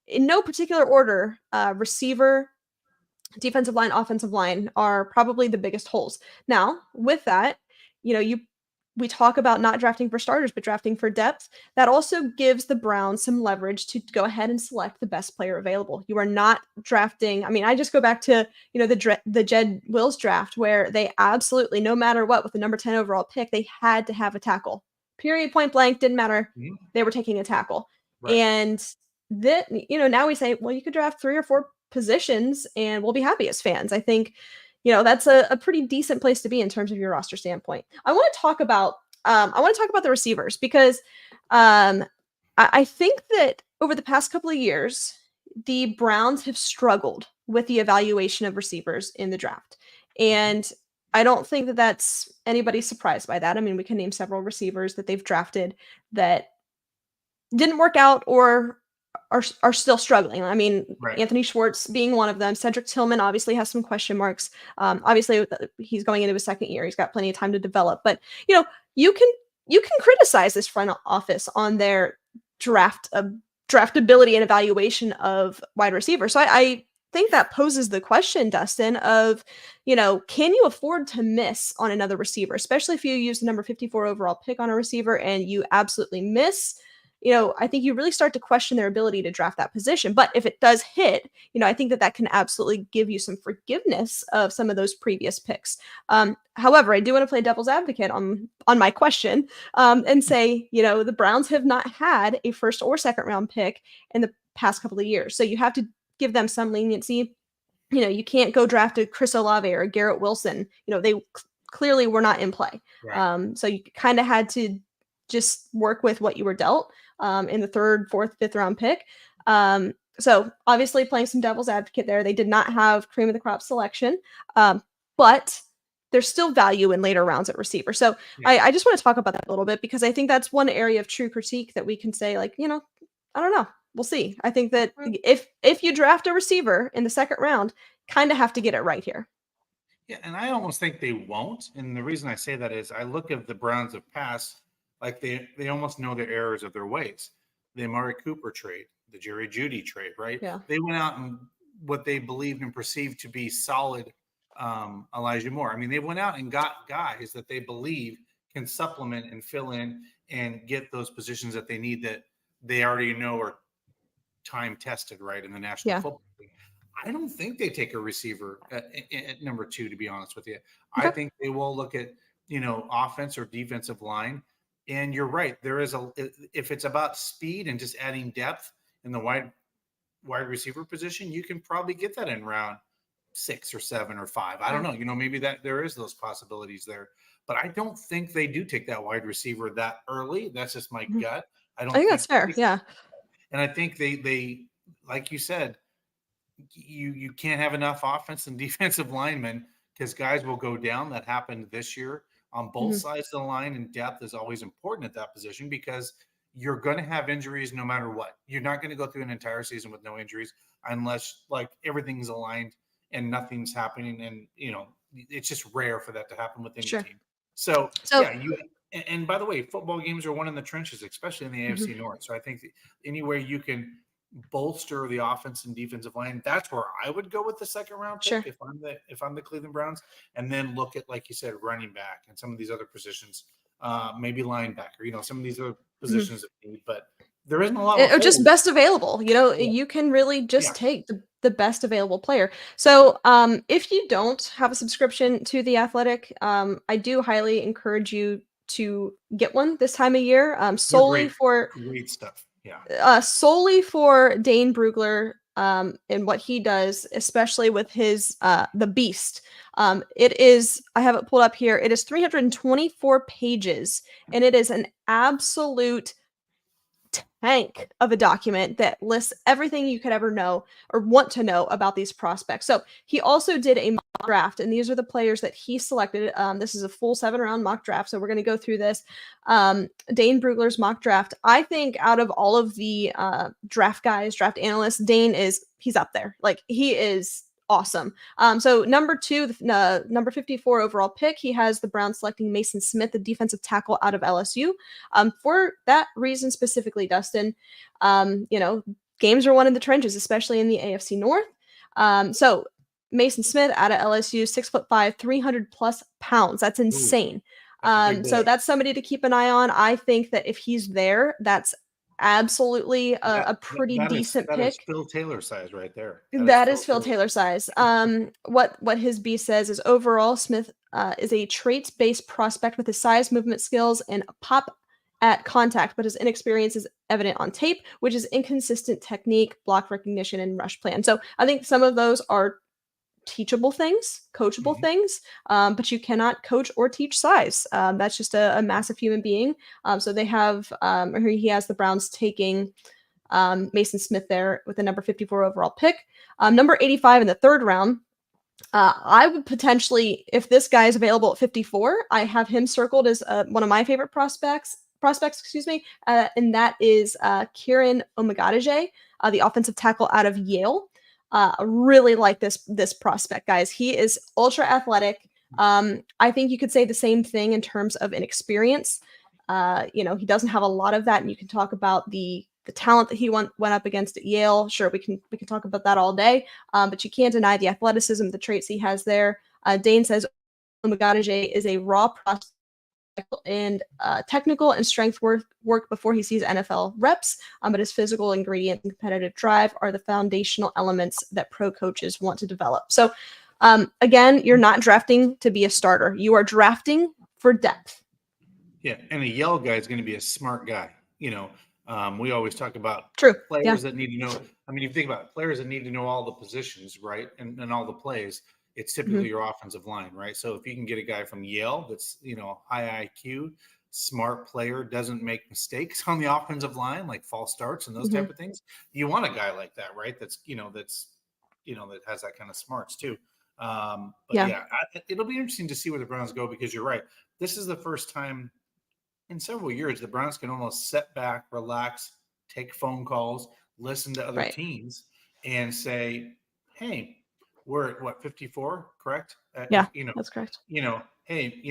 in no particular order, receiver, defensive line, offensive line are probably the biggest holes. Now, with that, we talk about not drafting for starters, but drafting for depth. That also gives the Browns some leverage to go ahead and select the best player available. You are not drafting. I mean, I just go back to, the Jed Wills draft where they absolutely, no matter what, with the number 10 overall pick, they had to have a tackle. Period, point blank, didn't matter. Mhm. They were taking a tackle. Right. And that, now we say, well, you could draft 3 or 4 positions and we'll be happy as fans. I think that's a pretty decent place to be in terms of your roster standpoint. I want to talk about the receivers because I think that over the past couple of years, the Browns have struggled with the evaluation of receivers in the draft. And I don't think that that's anybody's surprised by that. I mean, we can name several receivers that they've drafted that didn't work out or are still struggling. I mean, Right. Anthony Schwartz being one of them. Cedric Tillman obviously has some question marks. Obviously, he's going into his second year. He's got plenty of time to develop. But you can criticize this front office on their draftability and evaluation of wide receivers. So I think that poses the question, Dustin, of can you afford to miss on another receiver, especially if you use the number 54 overall pick on a receiver and you absolutely miss. I think you really start to question their ability to draft that position. But if it does hit, I think that can absolutely give you some forgiveness of some of those previous picks. However, I do want to play devil's advocate on my question and say, the Browns have not had a first or second round pick in the past couple of years. So you have to give them some leniency. You can't go draft a Chris Olave or a Garrett Wilson. They clearly were not in play. Right. So you kind of had to just work with what you were dealt in the third, fourth, fifth round pick. So obviously playing some devil's advocate there. They did not have cream of the crop selection, but there's still value in later rounds at receiver. So I just want to talk about that a little bit because I think that's one area of true critique that we can say, like, I don't know. We'll see. I think that if you draft a receiver in the second round, kind of have to get it right here. Yeah, and I almost think they won't. And the reason I say that is I look at the Browns of past, like they almost know the errors of their ways. The Amari Cooper trade, the Jerry Jeudy trade, right? Yeah. They went out and what they believed and perceived to be solid Elijah Moore. I mean, they went out and got guys that they believe can supplement and fill in and get those positions that they need that they already know are time tested, right, in the National Football League. I don't think they take a receiver at number 2, to be honest with you. Okay. I think they will look at, offense or defensive line. And you're right. There is if it's about speed and just adding depth in the wide receiver position, you can probably get that in round 6 or 7 or 5. I don't know. Maybe that there is those possibilities there. But I don't think they do take that wide receiver that early. That's just my gut. I think that's fair. Yeah. And I think they like you said, you can't have enough offense and defensive linemen because guys will go down. That happened this year on both sides of the line, and depth is always important at that position because you're going to have injuries no matter what. You're not going to go through an entire season with no injuries unless like everything's aligned and nothing's happening. And, it's just rare for that to happen with any team. So yeah, and by the way, football games are won in the trenches, especially in the AFC North. So I think anywhere you can bolster the offense and defensive line, that's where I would go with the second round pick if I'm the Cleveland Browns, and then look at, like you said, running back and some of these other positions, maybe linebacker, some of these other positions that need, but there isn't a lot or just best available. You can really just take the best available player. So if you don't have a subscription to The Athletic, I do highly encourage you to get one this time of year, solely for great stuff. Solely for Dane Brugler and what he does, especially with his the Beast. It is, I have it pulled up here. It is 324 pages, and it is an absolute tank of a document that lists everything you could ever know or want to know about these prospects. So he also did a mock draft, and these are the players that he selected. This is a full 7-round mock draft, so we're going to go through this. Dane Brugler's mock draft. I think out of all of the draft guys, draft analysts, Dane he's up there. Like, he is awesome. So number 2, number 54 overall pick, he has the Browns selecting Mason Smith, the defensive tackle out of LSU. For that reason specifically, Dustin, games are won in the trenches, especially in the AFC North. So Mason Smith out of LSU, 6'5", 300+ pounds. That's insane. So that's somebody to keep an eye on. I think that if he's there, that's absolutely a pretty decent pick. That is Phil Taylor size right there. That is Phil Taylor size. What his B says is, overall, Smith is a traits-based prospect with his size, movement skills, and pop at contact, but his inexperience is evident on tape, which is inconsistent technique, block recognition, and rush plan. So I think some of those are teachable things, coachable things, but you cannot coach or teach size. That's just a massive human being. So they have, he has the Browns taking Mason Smith there with the number 54 overall pick. Number 85 in the 3rd round, I would potentially, if this guy is available at 54, I have him circled as one of my favorite prospects, and that is Kieran Omagadeje, the offensive tackle out of Yale. I really like this prospect, guys. He is ultra athletic. I think you could say the same thing in terms of inexperience. He doesn't have a lot of that, and you can talk about the talent that he went up against at Yale. Sure, we can talk about that all day, but you can't deny the athleticism, the traits he has there. Dane says Omagadeje is a raw prospect and technical and strength work before he sees NFL reps, but his physical ingredient and competitive drive are the foundational elements that pro coaches want to develop. So again, you're not drafting to be a starter. You are drafting for depth. Yeah, and a Yale guy is going to be a smart guy. We always talk about players that need to know. I mean, if you think about it, players that need to know all the positions, right, and all the plays, it's typically your offensive line, right? So if you can get a guy from Yale that's, high IQ, smart player, doesn't make mistakes on the offensive line, like false starts and those type of things, you want a guy like that, right? That has that kind of smarts too. It'll be interesting to see where the Browns go, because you're right. This is the first time in several years the Browns can almost sit back, relax, take phone calls, listen to other teams, and say, hey, we're at what, 54, correct? That's correct. Hey,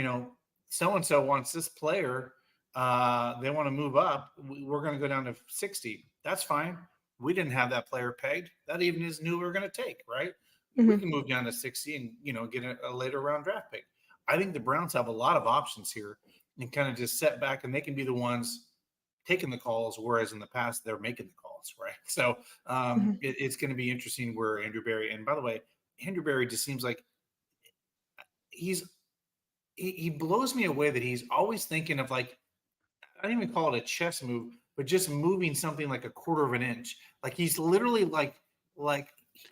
so-and-so wants this player. They want to move up. We're going to go down to 60. That's fine. We didn't have that player pegged. That even is new we're going to take, right? We can move down to 60 and, get a later round draft pick. I think the Browns have a lot of options here and kind of just set back, and they can be the ones taking the calls, whereas in the past they're making the calls, right? So it's going to be interesting where Andrew Berry, and by the way, Andrew Berry just seems like he blows me away that he's always thinking of, like, I don't even call it a chess move, but just moving something like a quarter of an inch. Like, he's literally like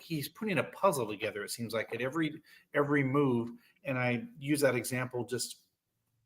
he's putting a puzzle together, it seems like, at every move. And I use that example just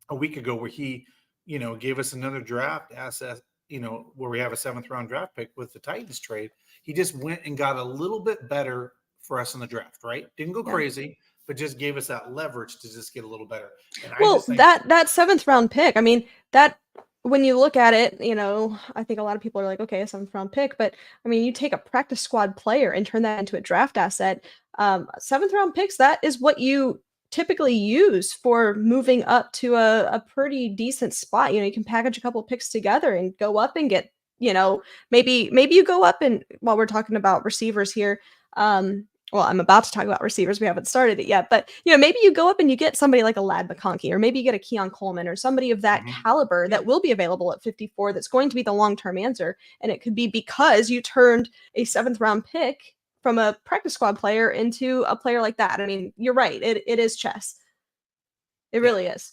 a week ago where he, gave us another draft asset, where we have a 7th round draft pick with the Titans trade. He just went and got a little bit better for us in the draft, right? Didn't go crazy, but just gave us that leverage to just get a little better. And well, that 7th round pick, I mean, that, when you look at it, I think a lot of people are like, okay, a 7th round pick, but I mean, you take a practice squad player and turn that into a draft asset. 7th round picks, that is what you typically use for moving up to a pretty decent spot. You can package a couple of picks together and go up and get, maybe you go up, and while we're talking about receivers here, well, I'm about to talk about receivers. We haven't started it yet, but maybe you go up and you get somebody like a Lad McConkey, or maybe you get a Keon Coleman, or somebody of that caliber that will be available at 54. That's going to be the long-term answer, and it could be because you turned a 7th round pick from a practice squad player into a player like that. I mean, you're right. It is chess. It really is.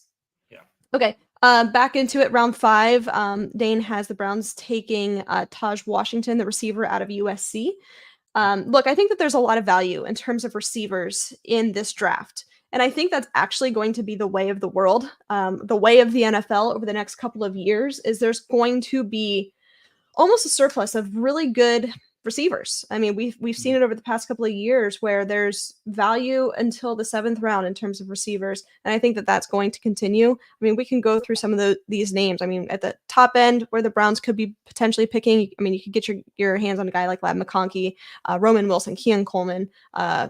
Yeah. Okay. Back into it, round 5. Dane has the Browns taking Taj Washington, the receiver out of USC. Look, I think that there's a lot of value in terms of receivers in this draft. And I think that's actually going to be the way of the world, the way of the NFL over the next couple of years, is there's going to be almost a surplus of really good receivers. I mean, we've seen it over the past couple of years where there's value until the 7th round in terms of receivers, and I think that that's going to continue. I mean, we can go through some of these names. I mean, at the top end where the Browns could be potentially picking, I mean, you could get your hands on a guy like Ladd McConkey, Roman Wilson, Keon Coleman,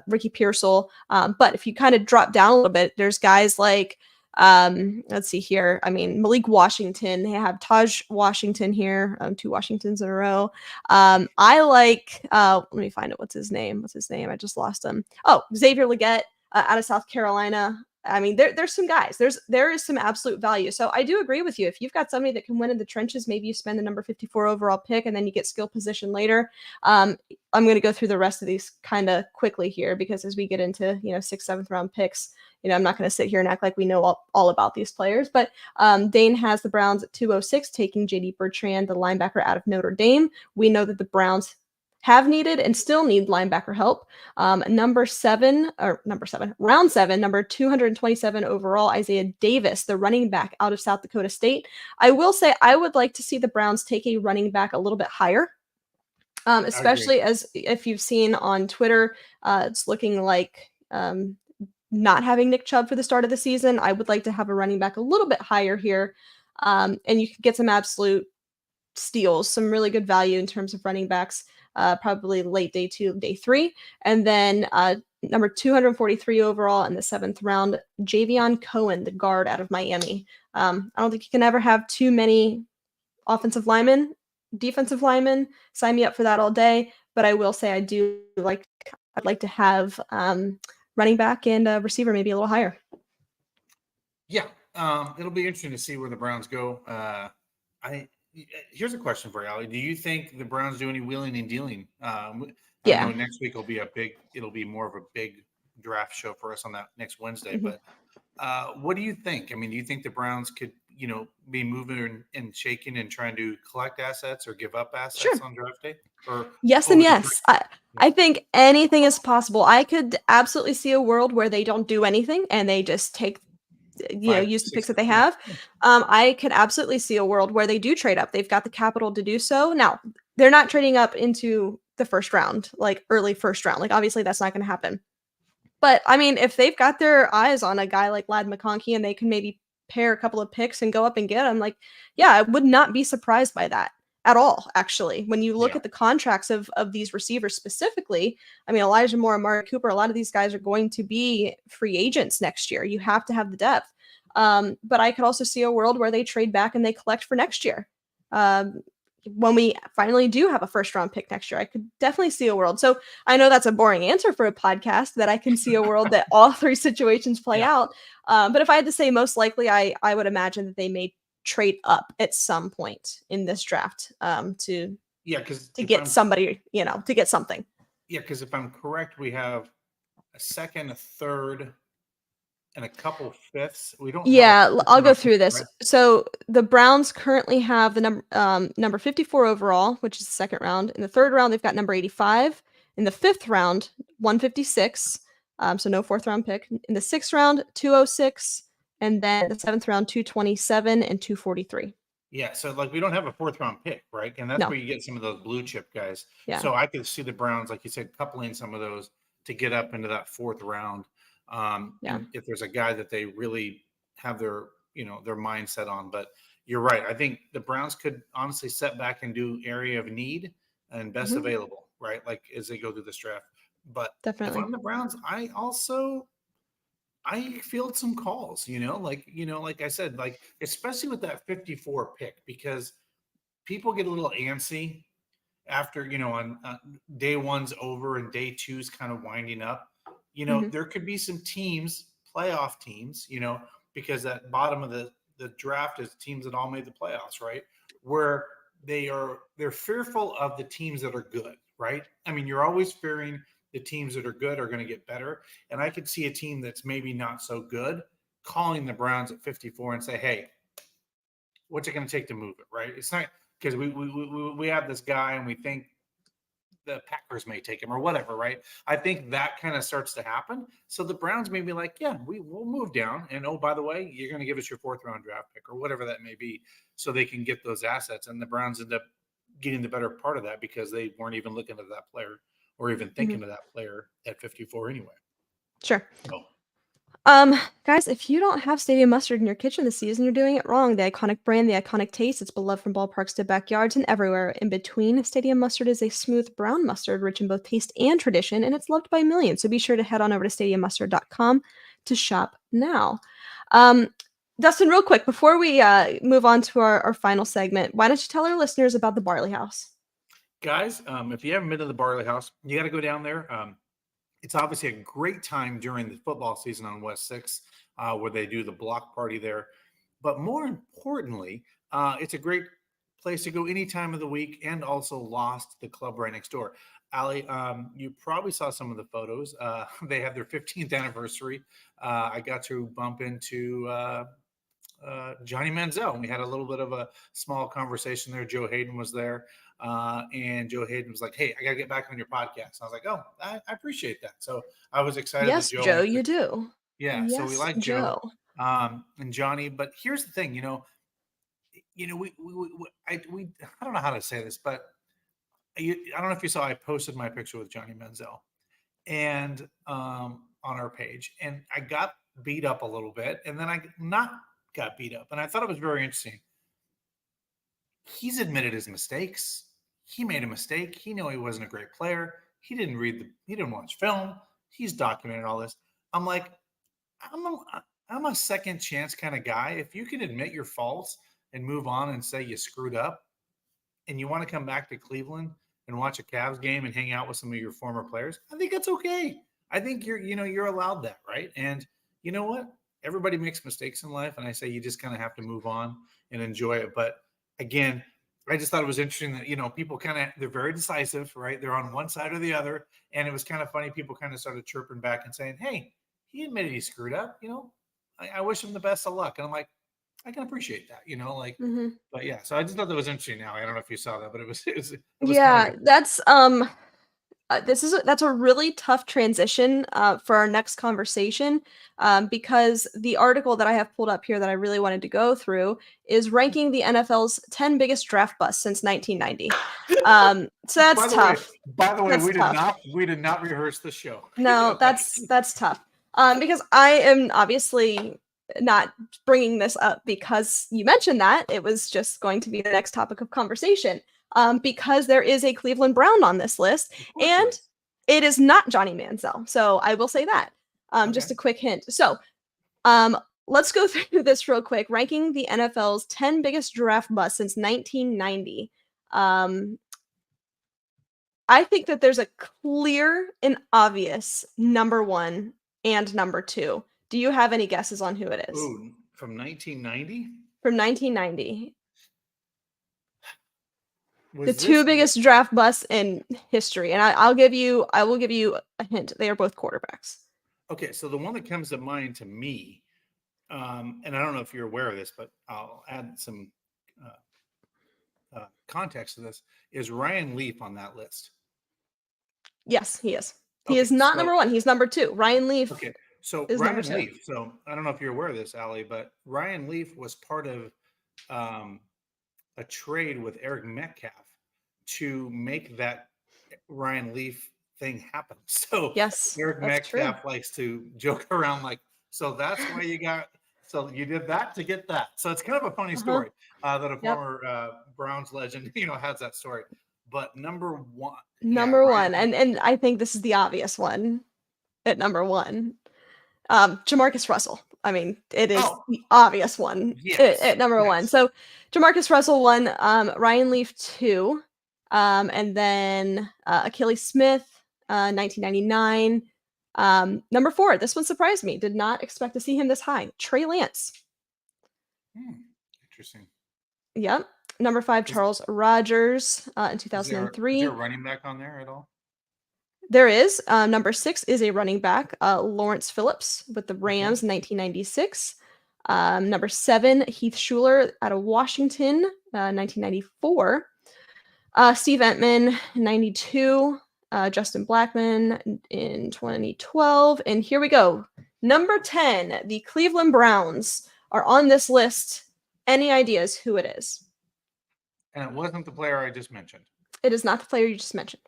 Ricky Pearsall. But if you kind of drop down a little bit, there's guys like let's see here. I mean, Malik Washington. They have Taj Washington here. 2 Washingtons in a row. I like. Let me find it. What's his name? I just lost him. Oh, Xavier Legette out of South Carolina. I mean, there's some guys. There is some absolute value. So I do agree with you. If you've got somebody that can win in the trenches, maybe you spend the number 54 overall pick and then you get skill position later. I'm going to go through the rest of these kind of quickly here because as we get into 6th, 7th round picks. I'm not going to sit here and act like we know all about these players, but Dane has the Browns at 206, taking J.D. Bertrand, the linebacker out of Notre Dame. We know that the Browns have needed and still need linebacker help. Round 7, number 227 overall, Isaiah Davis, the running back out of South Dakota State. I will say I would like to see the Browns take a running back a little bit higher. Especially as if you've seen on Twitter, it's looking like not having Nick Chubb for the start of the season. I would like to have a running back a little bit higher here. And you could get some absolute steals, some really good value in terms of running backs, probably late day 2, day 3. And then number 243 overall in the 7th round, Javion Cohen, the guard out of Miami. I don't think you can ever have too many offensive linemen, defensive linemen. Sign me up for that all day. But I will say I'd like to have running back and receiver maybe a little higher. Yeah, it'll be interesting to see where the Browns go. Here's a question for you, Ali. Do you think the Browns do any wheeling and dealing? I know next week it'll be more of a big draft show for us on that next Wednesday. Mm-hmm. But what do you think? I mean, do you think the Browns could, be moving and shaking and trying to collect assets or give up assets on draft day? Or yes and yes. I think anything is possible. I could absolutely see a world where they don't do anything and they just take, use the picks that they have. I could absolutely see a world where they do trade up. They've got the capital to do so. Now, they're not trading up into the 1st round, like early 1st round. Like, obviously, that's not going to happen. But, I mean, if they've got their eyes on a guy like Ladd McConkey and they can maybe pair a couple of picks and go up and get him, like, yeah, I would not be surprised by that at all, actually. When you look at the contracts of these receivers specifically, I mean, Elijah Moore, Amari Cooper, a lot of these guys are going to be free agents next year. You have to have the depth. But I could also see a world where they trade back and they collect for next year. When we finally do have a 1st round pick next year, I could definitely see a world. So I know that's a boring answer for a podcast, that I can see a world that all 3 situations play out. But if I had to say most likely, I would imagine that they may trade up at some point in this draft to get somebody, to get something. Yeah, because if I'm correct, we have a 2nd, a 3rd, and a couple 5ths. We don't. Yeah, I'll go through this. Right? So the Browns currently have the number 54 overall, which is the 2nd round. In the 3rd round, they've got number 85. In the 5th round, 156. So no 4th round pick. In the 6th round, 206. And then the 7th round, 227 and 243. Yeah, so like we don't have a 4th round pick, right? And that's where you get some of those blue chip guys. Yeah. So I could see the Browns, like you said, coupling some of those to get up into that 4th round. And if there's a guy that they really have their mindset on. But you're right. I think the Browns could honestly set back and do area of need and best available, right? Like as they go through this draft. But definitely, if I'm the Browns, I field some calls, like I said, like especially with that 54 pick, because people get a little antsy after, on day 1's over and day 2's kind of winding up. There could be some teams, playoff teams, because that bottom of the draft is teams that all made the playoffs, right? Where they're fearful of the teams that are good, right? I mean, you're always fearing the teams that are good are going to get better. And I could see a team that's maybe not so good calling the Browns at 54 and say, hey, what's it going to take to move it, right? It's not because we have this guy and we think the Packers may take him or whatever, right? I think that kind of starts to happen. So the Browns may be like, yeah, we'll move down. And oh, by the way, you're going to give us your 4th-round draft pick or whatever that may be, so they can get those assets. And the Browns end up getting the better part of that because they weren't even looking at that player or even thinking of that player at 54 anyway. Sure. So. Guys, if you don't have Stadium Mustard in your kitchen this season, you're doing it wrong. The iconic brand, the iconic taste, it's beloved from ballparks to backyards and everywhere in between. Stadium Mustard is a smooth brown mustard, rich in both taste and tradition, and it's loved by millions. So be sure to head on over to stadiummustard.com to shop now. Dustin, real quick, before we move on to our final segment, why don't you tell our listeners about the Barley House? Guys, if you haven't been to the Barley House, you got to go down there. It's obviously a great time during the football season on West 6, where they do the block party there. But more importantly, it's a great place to go any time of the week, and also Lost, the club right next door. Allie, you probably saw some of the photos. They have their 15th anniversary. I got to bump into Johnny Manziel, and we had a little bit of a small conversation there. Joe Hayden was there. And Joe Hayden was like, hey, I got to get back on your podcast. I was like, oh, I appreciate that. So I was excited. Yes, that Joe, you do. Yeah. Yes, so we like Joe and Johnny. But here's the thing, we I don't know how to say this, but I don't know if you saw, I posted my picture with Johnny Manziel and on our page, and I got beat up a little bit, and then I got beat up. And I thought it was very interesting. He's admitted his mistakes. He made a mistake. He knew he wasn't a great player. He didn't he didn't watch film. He's documented all this. I'm like, I'm a second chance kind of guy. If you can admit your faults and move on and say you screwed up, and you want to come back to Cleveland and watch a Cavs game and hang out with some of your former players, I think that's okay. I think you're allowed that, right? And you know what? Everybody makes mistakes in life, and I say you just kind of have to move on and enjoy it. But again, I just thought it was interesting that, people they're very decisive, right? They're on one side or the other. And it was kind of funny. People kind of started chirping back and saying, hey, he admitted he screwed up, I wish him the best of luck. And I'm like, I can appreciate that, but yeah. So I just thought that was interesting. Now, I don't know if you saw that, but it was yeah, that's, that's a really tough transition for our next conversation, because the article that I have pulled up here that I really wanted to go through is ranking the NFL's 10 biggest draft busts since 1990. So that's tough. By the way, we did not rehearse the show. No, that's tough. Because I am obviously not bringing this up because you mentioned that. It was just going to be the next topic of conversation. Because there is a Cleveland Brown on this list, and it is not Johnny Manziel. So I will say that. Just a quick hint. So let's go through this real quick. Ranking the NFL's 10 biggest draft busts since 1990. I think that there's a clear and obvious number 1 and number 2. Do you have any guesses on who it is? Ooh, from 1990? From 1990. The two biggest draft busts in history, and I will give you a hint. They are both quarterbacks. Okay, so the one that comes to mind to me, and I don't know if you're aware of this, but I'll add some context to this, is Ryan Leaf on that list? Yes, he is. He is not number 1. He's number 2. Ryan Leaf. Okay, so is Ryan number 2. Leaf. So I don't know if you're aware of this, Allie, but Ryan Leaf was part of a trade with Eric Metcalf to make that Ryan Leaf thing happen. So yes, Eric Metcalf likes to joke around like, so that's why you did that to get that. So it's kind of a funny story that a former Browns legend, has that story. But number 1. Number 1, and I think this is the obvious one at number 1. Jamarcus Russell. I mean, it is the obvious one at number 1. So Jamarcus Russell 1, Ryan Leaf 2, and then Achilles Smith, 1999. Number 4, this one surprised me. Did not expect to see him this high. Trey Lance. Interesting. Yep. Number 5, Charles Rogers in 2003. Is there a running back on there at all? There is. Number 6 is a running back, Lawrence Phillips with the Rams in 1996. Number 7, Heath Schuler out of Washington, 1994. Steve Entman in 92, Justin Blackman in 2012. And here we go. Number 10, the Cleveland Browns are on this list. Any ideas who it is? And it wasn't the player I just mentioned. It is not the player you just mentioned.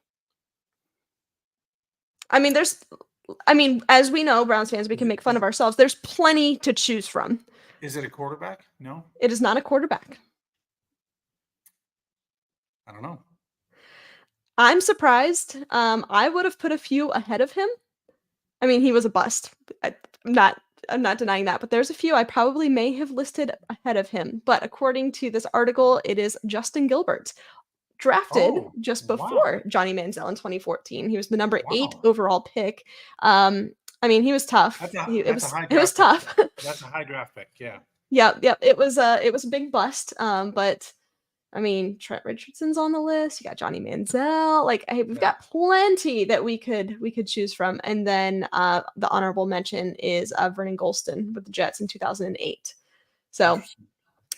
I mean, as we know, Browns fans, we can make fun of ourselves. There's plenty to choose from. Is it a quarterback? No, It is not a quarterback. I don't know. I'm surprised. I would have put a few ahead of him. I mean, he was a bust. I'm not denying that, but there's a few I probably may have listed ahead of him. But according to this article, it is Justin Gilbert, drafted just wow. before Johnny Manziel in 2014. He was the number 8 Wow. overall pick. I mean, he was tough. That's a It high was draft tough. pick. That's a high draft pick. Yeah. Yep. It was a big bust. But I mean, Trent Richardson's on the list. You got Johnny Manziel. Like, hey, we've got plenty that we could choose from. And then the honorable mention is Vernon Golston with the Jets in 2008. So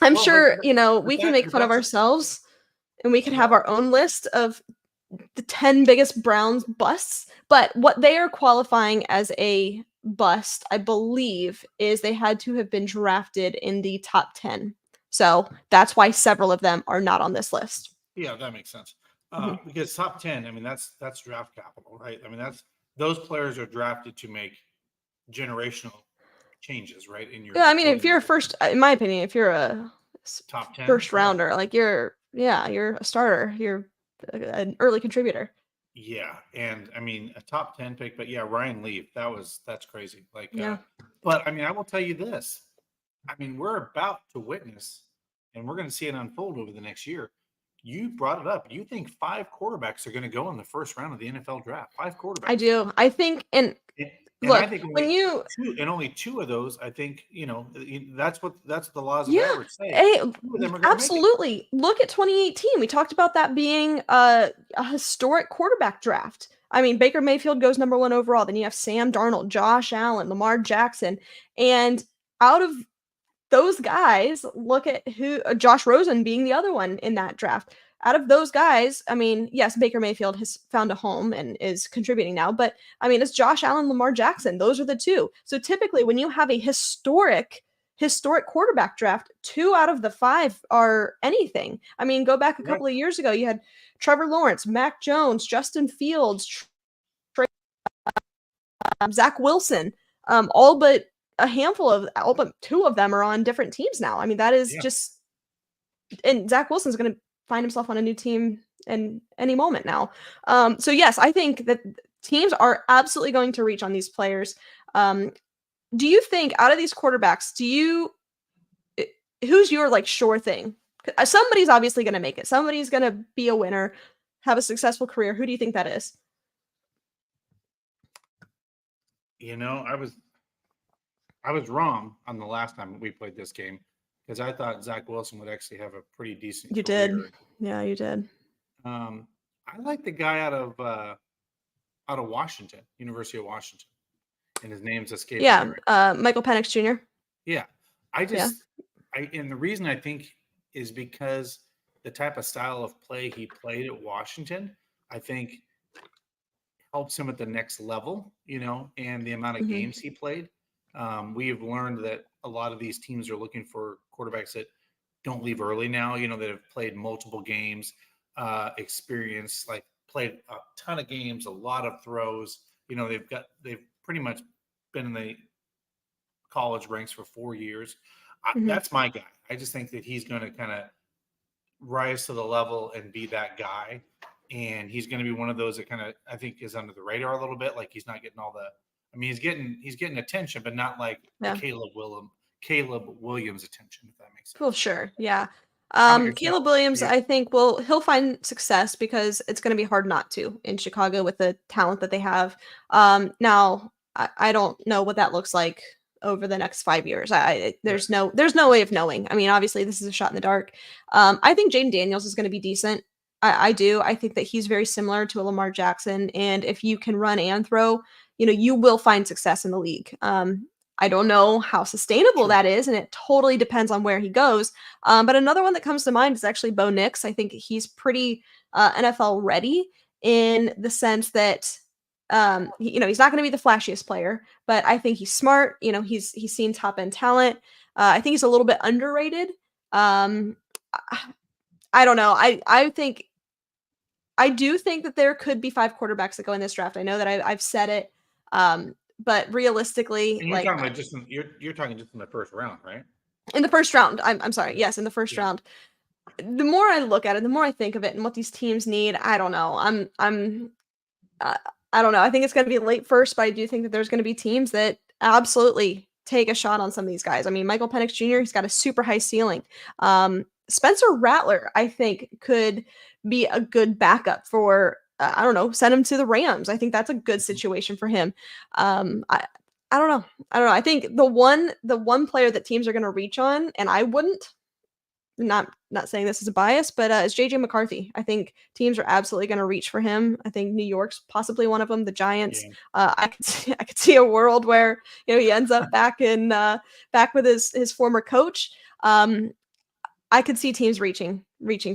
I'm Well, sure but we can that- make but fun of that's- ourselves, and we can have our own list of the 10 biggest Browns busts. But what they are qualifying as a bust, I believe, is they had to have been drafted in the top 10. So that's why several of them are not on this list. Yeah, that makes sense. Mhm. Because top 10, I mean, that's draft capital, right? I mean, those players are drafted to make generational changes, right? In your Yeah, I mean, if you're in my opinion, if you're a top 10 first rounder, like you're a starter, you're an early contributor. Yeah, and I mean a top 10 pick, but yeah, Ryan Leaf, that's crazy. Like, Yeah. But I mean, I will tell you this. I mean, we're about to witness, and we're going to see it unfold over the next year. You brought it up. You think 5 quarterbacks are going to go in the first round of the NFL draft? 5 quarterbacks. I do. I think, and look, I think only 2 of those, I think, that's the laws of average say. 2 of them are gonna absolutely. Look at 2018. We talked about that being a historic quarterback draft. I mean, Baker Mayfield goes number 1 overall. Then you have Sam Darnold, Josh Allen, Lamar Jackson, and out of those guys, look at who Josh Rosen being the other one in that draft. Out of those guys, I mean, yes, Baker Mayfield has found a home and is contributing now, but I mean, it's Josh Allen, Lamar Jackson. Those are the 2. So typically when you have a historic quarterback draft, 2 out of the 5 are anything. I mean, go back a couple of years ago, you had Trevor Lawrence, Mac Jones, Justin Fields, Zach Wilson, all but 2 of them are on different teams now. I mean, that is just, and Zach Wilson's going to find himself on a new team in any moment now. So yes, I think that teams are absolutely going to reach on these players. Do you think out of these quarterbacks, who's your like sure thing? Somebody's obviously going to make it. Somebody's going to be a winner, have a successful career. Who do you think that is? I was wrong on the last time we played this game because I thought Zach Wilson would actually have a pretty decent career. Did. Yeah, you did. I like the guy out of Washington, University of Washington, and his name's escaping. Yeah, Michael Penix Jr. Yeah, and the reason I think is because the type of style of play he played at Washington, I think helps him at the next level, and the amount of games he played. We have learned that a lot of these teams are looking for quarterbacks that don't leave early now, that have played multiple games, experience, like played a ton of games, a lot of throws. They've pretty much been in the college ranks for 4 years. That's my guy. I just think that he's going to kind of rise to the level and be that guy. And he's going to be one of those that kind of, I think, is under the radar a little bit. Like he's not getting he's getting attention, but not like Caleb Williams attention, if that makes sense. Well, sure. Yeah. Caleb Williams, I think he'll find success because it's going to be hard not to in Chicago with the talent that they have. Now I don't know what that looks like over the next 5 years. There's no way of knowing. I mean, obviously this is a shot in the dark. I think Jaden Daniels is going to be decent. I do. I think that he's very similar to a Lamar Jackson. And if you can run and throw, you will find success in the league. I don't know how sustainable True. that is, and it totally depends on where he goes. But another one that comes to mind is actually Bo Nix. I think he's pretty NFL ready in the sense that he's not going to be the flashiest player, but I think he's smart. He's seen top end talent. I think he's a little bit underrated. I I don't know. I do think that there could be 5 quarterbacks that go in this draft. I know that I've said it, but realistically, And you're like talking about just you're talking just in the first round, right? in the first round, I'm sorry, yes, in the first round. The more I look at it, the more I think of it, and what these teams need, I don't know. Uh, I don't know. I think it's going to be late first, but I do think that there's going to be teams that absolutely take a shot on some of these guys. I mean, Michael Penix Jr., he's got a super high ceiling. Spencer Rattler, I think, could be a good backup for, I don't know, send him to the Rams. I think that's a good situation for him. I don't know. I don't know. I think the one player that teams are going to reach on, and I wouldn't, not saying this is a bias, but is JJ McCarthy. I think teams are absolutely going to reach for him. I think New York's possibly one of them. The Giants. Yeah. I could see a world where he ends up back with his former coach. I could see teams reaching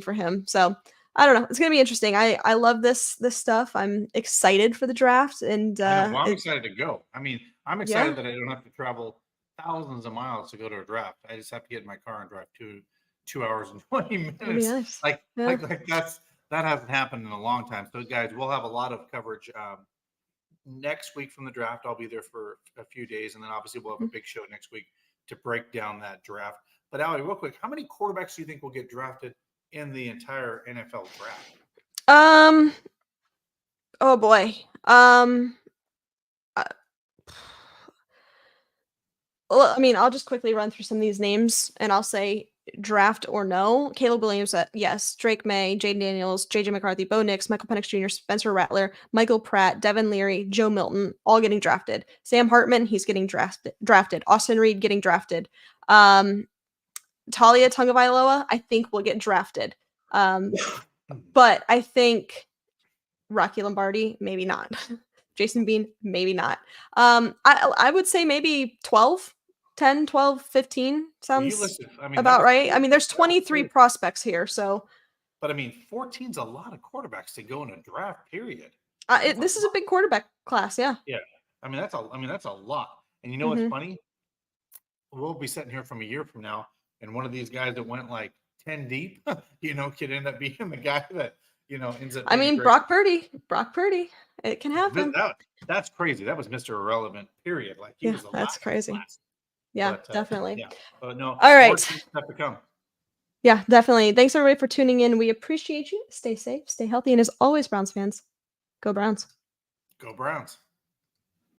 for him. So I don't know. It's gonna be interesting. I love this stuff. I'm excited for the draft, and I know. Well, I'm excited to go. I mean, I'm excited Yeah. that I don't have to travel thousands of miles to go to a draft. I just have to get in my car and drive 2 hours and 20 It'll be minutes. nice. Like, Yeah. like that hasn't happened in a long time. So, guys, we'll have a lot of coverage next week from the draft. I'll be there for a few days, and then obviously we'll have a big show next week to break down that draft. But Allie, real quick, how many quarterbacks do you think will get drafted in the entire NFL draft? Oh boy. Uh, well, I mean, I'll just quickly run through some of these names, and I'll say draft or no. Caleb Williams, yes. Drake May, Jaden Daniels, JJ McCarthy, Bo Nix, Michael Penix Jr., Spencer Rattler, Michael Pratt, Devin Leary, Joe Milton, all getting drafted. Sam Hartman, he's getting drafted. Austin Reed getting drafted. Talia Tungavailoa, I think will get drafted. But I think Rocky Lombardi, maybe not. Jason Bean, maybe not. I would say maybe 12, 10, 12, 15 sounds about right. I mean, there's 23 prospects here, so. But I mean, 14's a lot of quarterbacks to go in a draft period. This is a big quarterback class, yeah. Yeah. I mean, that's a lot. And you know what's funny? We'll be sitting here from a year from now, and one of these guys that went like 10 deep, could end up being the guy that, ends up. I mean, Brock Purdy, it can happen. That's crazy. That was Mr. Irrelevant, period. Like he was the that's crazy. Yeah, but, definitely. Yeah. But no. All right. Stuff to come. Yeah, definitely. Thanks everybody for tuning in. We appreciate you. Stay safe, stay healthy, and as always, Browns fans, go Browns. Go Browns.